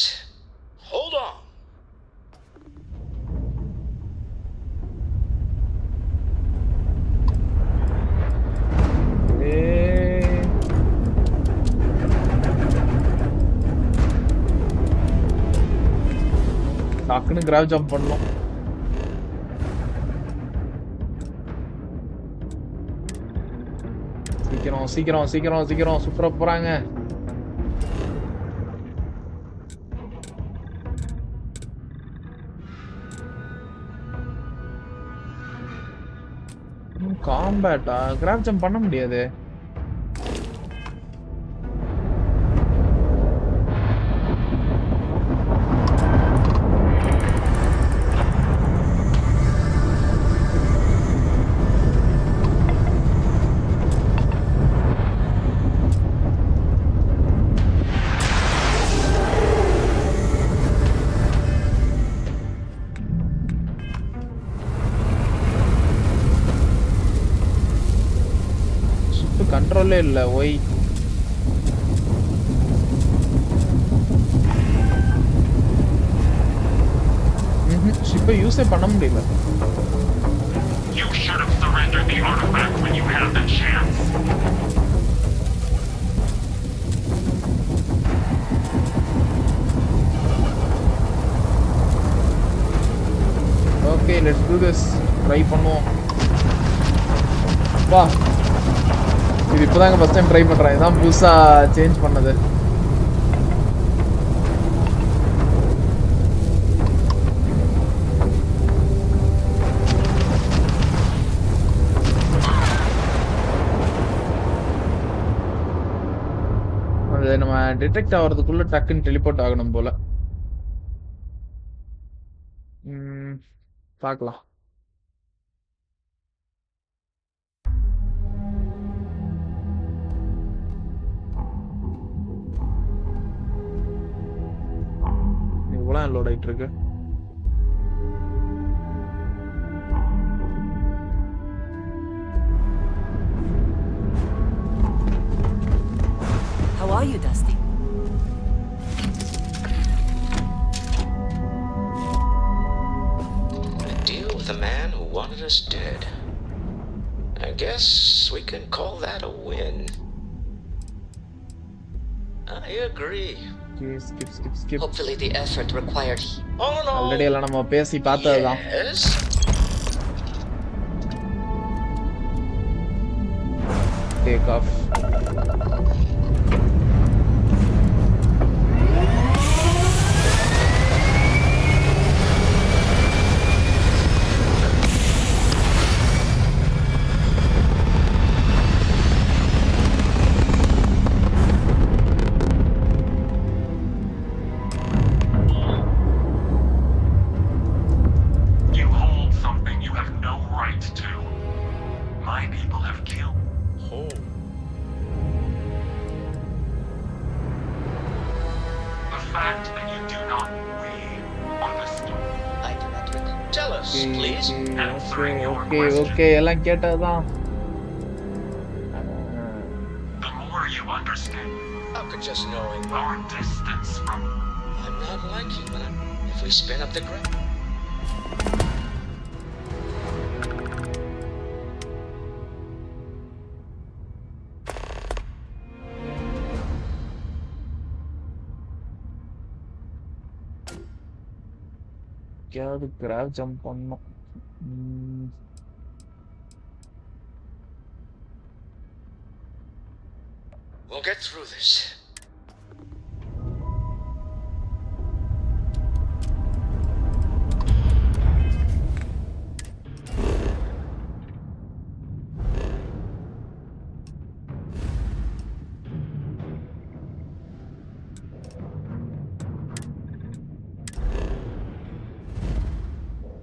டக்குன்னு கிராவ் jump பண்ணணும். சீக்கிரம் சீக்கிரம் சீக்கிரம் சீக்கிரம் சுற்ற போறாங்க. காம்பேட்டா graph jump பண்ண முடியாது. கண்ட்ரோலே இல்ல. ஒய் ஷிப்பை யூஸே பண்ண முடியல. You should have surrendered the artifact when you had the chance. Okay, let's do this. Try பண்ணுவோம். வா, இது இப்போதாங்க ஃபர்ஸ்ட் டைம் ட்ரை பண்றேன். இதான் புதுசா சேஞ்ச் பண்ணது. அது நம்ம டிடெக்ட் ஆகிறதுக்குள்ள டக்குன்னு டெலிபோர்ட் ஆகணும் போல. பார்க்கலாம். இவ்வளவு லோட் ஆயிட்டு இருக்கு. How are you, Dusty? A deal with a man who wanted us dead. I guess we can call that a win. I agree. Skip. Hopefully the effort required. Oh no. Already எல்லாம் நம்ம பேசி பார்த்ததுதான். Yes. Take off. Okay, எல்லாம் கேட்டதுதான். The more you understand, How could just knowing our distance from I'm not like you, man. If we spin up the ground. கேது grav jump பண்ணோம். We'll get through this.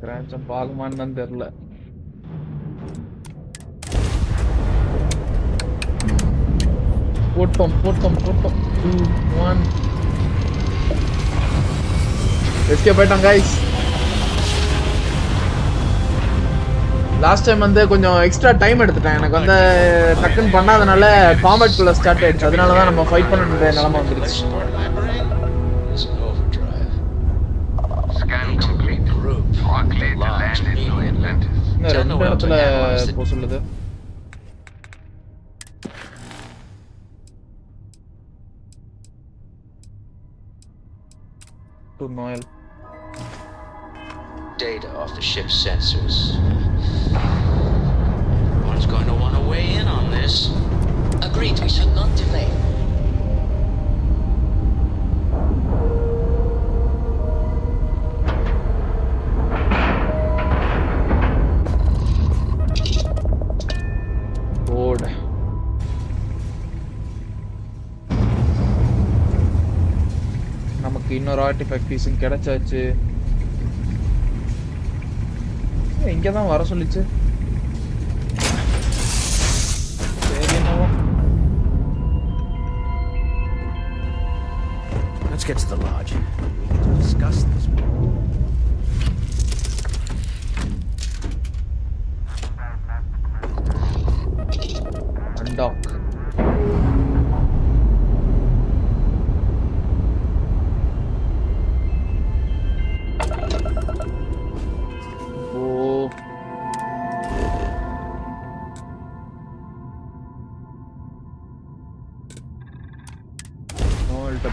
Grav jump ஆகுமான்னு தெரியல. போட்டோம் 2 1 escape ஆயிட்டோம் guys. Last time வந்து கொஞ்சம் extra time எடுத்துட்டேன். எனக்கு வந்து டக்குன்னு பண்ணாதனால காம்பேட் குள்ள ஸ்டார்ட் ஆயிடுச்சு. அதனால தான் நம்ம ஃபைட் பண்ண வேண்டிய நிலைமை வந்துருச்சு. ரெண்டு இடத்துல போக சொல்லுது. To Noel data off the ship's sensors. Everyone's going to want to weigh in on this. Agreed, we should not delay. Board. நமக்கு இன்னொரு ஆர்டிஃபேக்ட் பீஸும் கிடைச்சாச்சு. இங்க தான் வர சொல்லிச்சு. சரி என்னவோ. Let's get to the lodge. We need to discuss this more. Undock.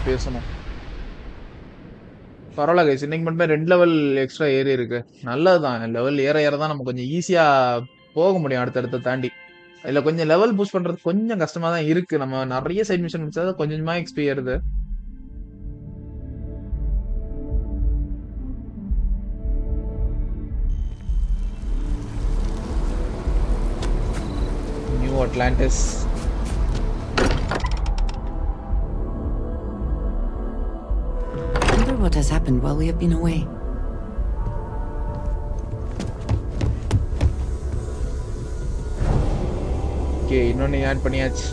பேசணும். பரவாயில்ல கைஸ், இன்னைக்கு மட்டுமே 2 லெவல் எக்ஸ்ட்ரா ஏறி இருக்கு. நல்லதுதான். லெவல் ஏற ஏற தான் நம்ம கொஞ்சம் ஈஸியா போக முடியும் அடுத்தடுத்து தாண்டி. இதுல கொஞ்சம் லெவல் பூஸ்ட் பண்றது கொஞ்சம் கஷ்டமா தான் இருக்கு. நம்ம நிறைய சைட் மிஷன் முடிச்சா கொஞ்சமா எக்ஸ்பி ஏறுது. New Atlantis. What has happened while we have been away? Okay, இன்னொன்னு ஆட் பண்ணியாச்சு.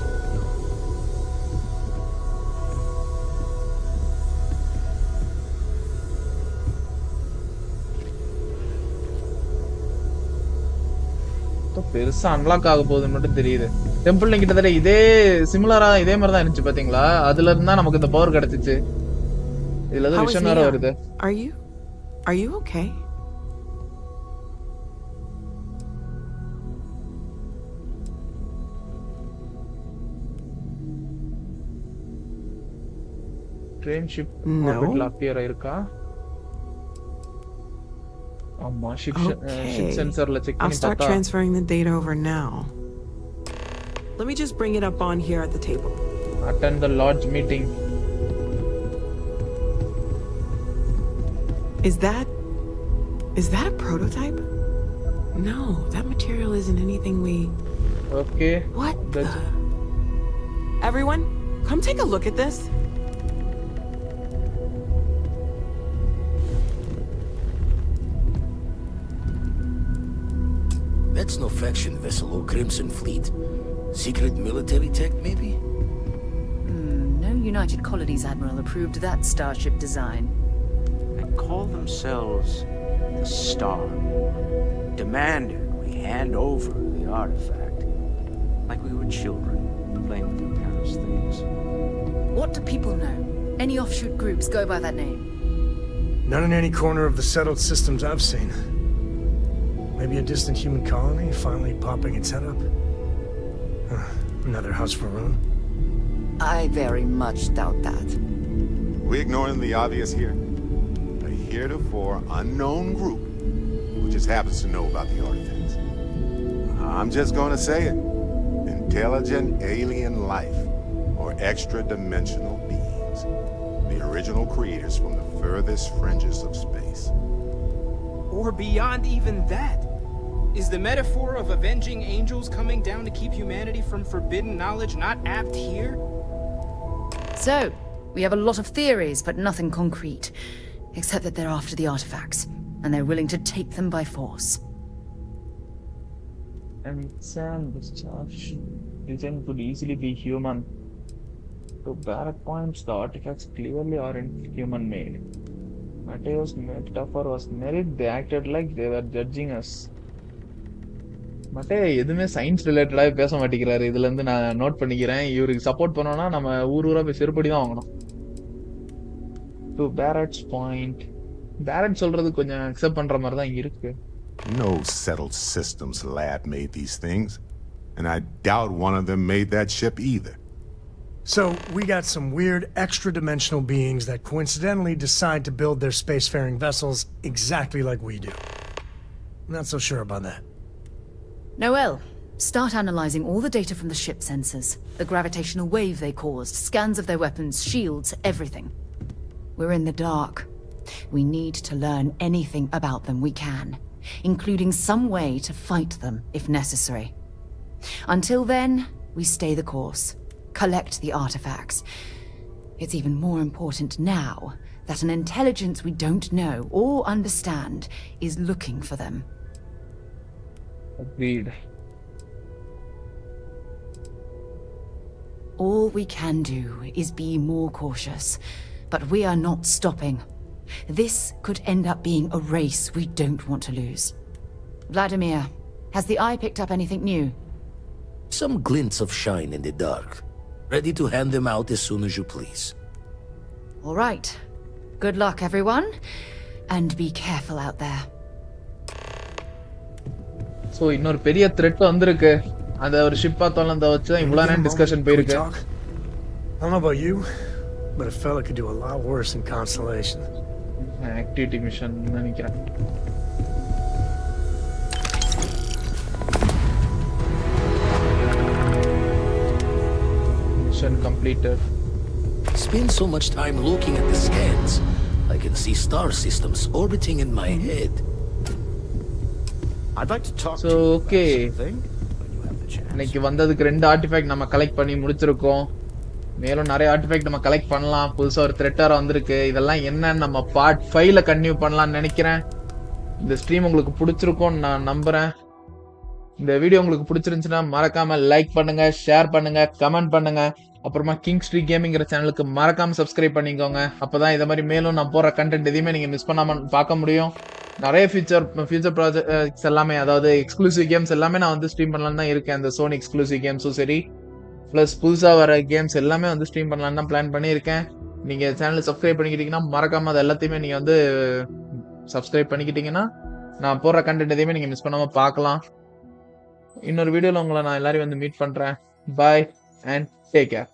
பெருசா அன்லாக் ஆக போகுதுன்னு மட்டும் தெரியுது. டெம்பிள் கிட்டத்தட்ட இதே சிமிலரா இதே மாதிரி தான் இருந்துச்சு பாத்தீங்களா? அதுல இருந்தா நமக்கு இந்த பவர் கிடைச்சிச்சு. இதுல ஏதோ விஷயம் வேற வருது. Are you okay? Train ship ஆர்பிட்ல அப்பியர் ஆயிருக்கா? ஆமா, ஷிப் சென்சார்ல செக் பண்ணி பார்த்தா. I'll start transferring the data over now. Let me just bring it up on here at the table. Attend the lodge meeting. Is that a prototype? No, that material isn't anything we... Okay. What the... Everyone, come take a look at this. That's no faction vessel or Crimson Fleet. Secret military tech, maybe? No United Colonies Admiral approved that starship design. They call themselves the Star. Demanded we hand over the artifact. Like we were children, playing with their parents' things. What do people know? Any offshoot groups go by that name? Not in any corner of the settled systems I've seen. Maybe a distant human colony finally popping its head up? Another house for Rune? I very much doubt that. We ignoring the obvious here? A heretofore unknown group who just happens to know about the artifacts. I'm just gonna say it. Intelligent alien life, or extra-dimensional beings. The original creators from the furthest fringes of space. Or beyond even that. Is the metaphor of avenging angels coming down to keep humanity from forbidden knowledge not apt here? So, we have a lot of theories, but nothing concrete. Except that they're after the artifacts, and they're willing to take them by force. And Sam, this charge design could easily be human. To Barrack points, the artifacts clearly aren't human-made. Mateo's metaphor was merit. They acted like they were judging us. மட்டே எதுவுமே science ரிலேட்டடாக பேச மாட்டேங்கிறாரு. இதுல இருந்து நான் note பண்ணிக்கிறேன். இவருக்கு support பண்ணோம்னா நம்ம ஊரா போய் செருப்படி தான் வாங்கணும். டு பேரட்ஸ் பாயிண்ட், பேரட் சொல்றது கொஞ்சம் அக்செப்ட் பண்ற மாதிரி தான் இருக்கு. No settled systems lab made these things, and I doubt one of them made that ship either. So, we got some weird extra-dimensional beings that coincidentally decide to build their spacefaring vessels exactly like we do. Not so sure about that. Noel, start analyzing all the data from the ship sensors. The gravitational wave they caused, scans of their weapons, shields, everything. We're in the dark. We need to learn anything about them we can, including some way to fight them if necessary. Until then, we stay the course, collect the artifacts. It's even more important now that an intelligence we don't know or understand is looking for them. Agreed. All we can do is be more cautious, but we are not stopping. This could end up being a race we don't want to lose. Vladimir, has the eye picked up anything new? Some glints of shine in the dark. Ready to hand them out as soon as you please. All right. Good luck, everyone. And be careful out there. So, இன்னொரு பெரிய thread வந்திருக்கு. அந்த ஒரு ship பார்த்தோம்ல அந்த வச்சு தான் இவ்வளவு நேரம் டிஸ்கஷன் போயிருக்கு. I don't know about you, but a fella could do a lot worse in Constellation. Activity mission நினைக்கிறேன். Mission completed. Spend so much time looking at the scans. I can see star systems orbiting in my head. I'd like to talk to you about something. இன்னைக்கு வந்ததுக்கு 2 artifact நம்ம collect பண்ணி முடிச்சிருக்கோம். மேலும் நிறைய artifact நம்ம collect பண்ணலாம். புதுசா ஒரு த்ரெட்டர் வந்திருக்கு. இதெல்லாம் என்னன்னு நம்ம பார்ட் 5ல கன்டினியூ பண்ணலாம்னு நினைக்கிறேன். இந்த ஸ்ட்ரீம் உங்களுக்கு பிடிச்சிருக்கும்னு நான் நம்புறேன். இந்த வீடியோ உங்களுக்கு பிடிச்சிருந்துச்சுன்னா மறக்காம லைக் பண்ணுங்க, ஷேர் பண்ணுங்க, கமெண்ட் பண்ணுங்க. அப்புறமா கிங்ஸ்ட்ரீக் கேமிங்கிற சேனலுக்கு மறக்காம சப்ஸ்கிரைப் பண்ணிக்கோங்க. அப்பதான் இதை மாதிரி மேலும் நான் போற கண்டென்ட் எதையுமே நீங்க மிஸ் பண்ணாம பார்க்க முடியும். நிறைய ஃபியூச்சர் ப்ராஜெக்ட்ஸ் எல்லாமே, அதாவது எக்ஸ்க்ளூசிவ் கேம்ஸ் எல்லாமே நான் வந்து ஸ்ட்ரீம் பண்ணலான்னு தான் இருக்கேன். அந்த சோனி எக்ஸ்க்ளூசிவ் கேம்ஸும் சரி, பிளஸ் புதுசா வர கேம்ஸ் எல்லாமே வந்து ஸ்ட்ரீம் பண்ணலான்னு தான் பிளான் பண்ணியிருக்கேன். நீங்க சேனலை சப்ஸ்கிரைப் பண்ணிக்கிட்டீங்கன்னா மறக்காம அது எல்லாத்தையுமே நீங்க வந்து சப்ஸ்கிரைப் பண்ணிக்கிட்டீங்கன்னா நான் போடுற கண்டென்ட் எதையுமே நீங்க மிஸ் பண்ணாம பார்க்கலாம். இன்னொரு வீடியோல உங்களை நான் எல்லாரையும் வந்து மீட் பண்றேன். பாய் அண்ட் டேக் கேர்.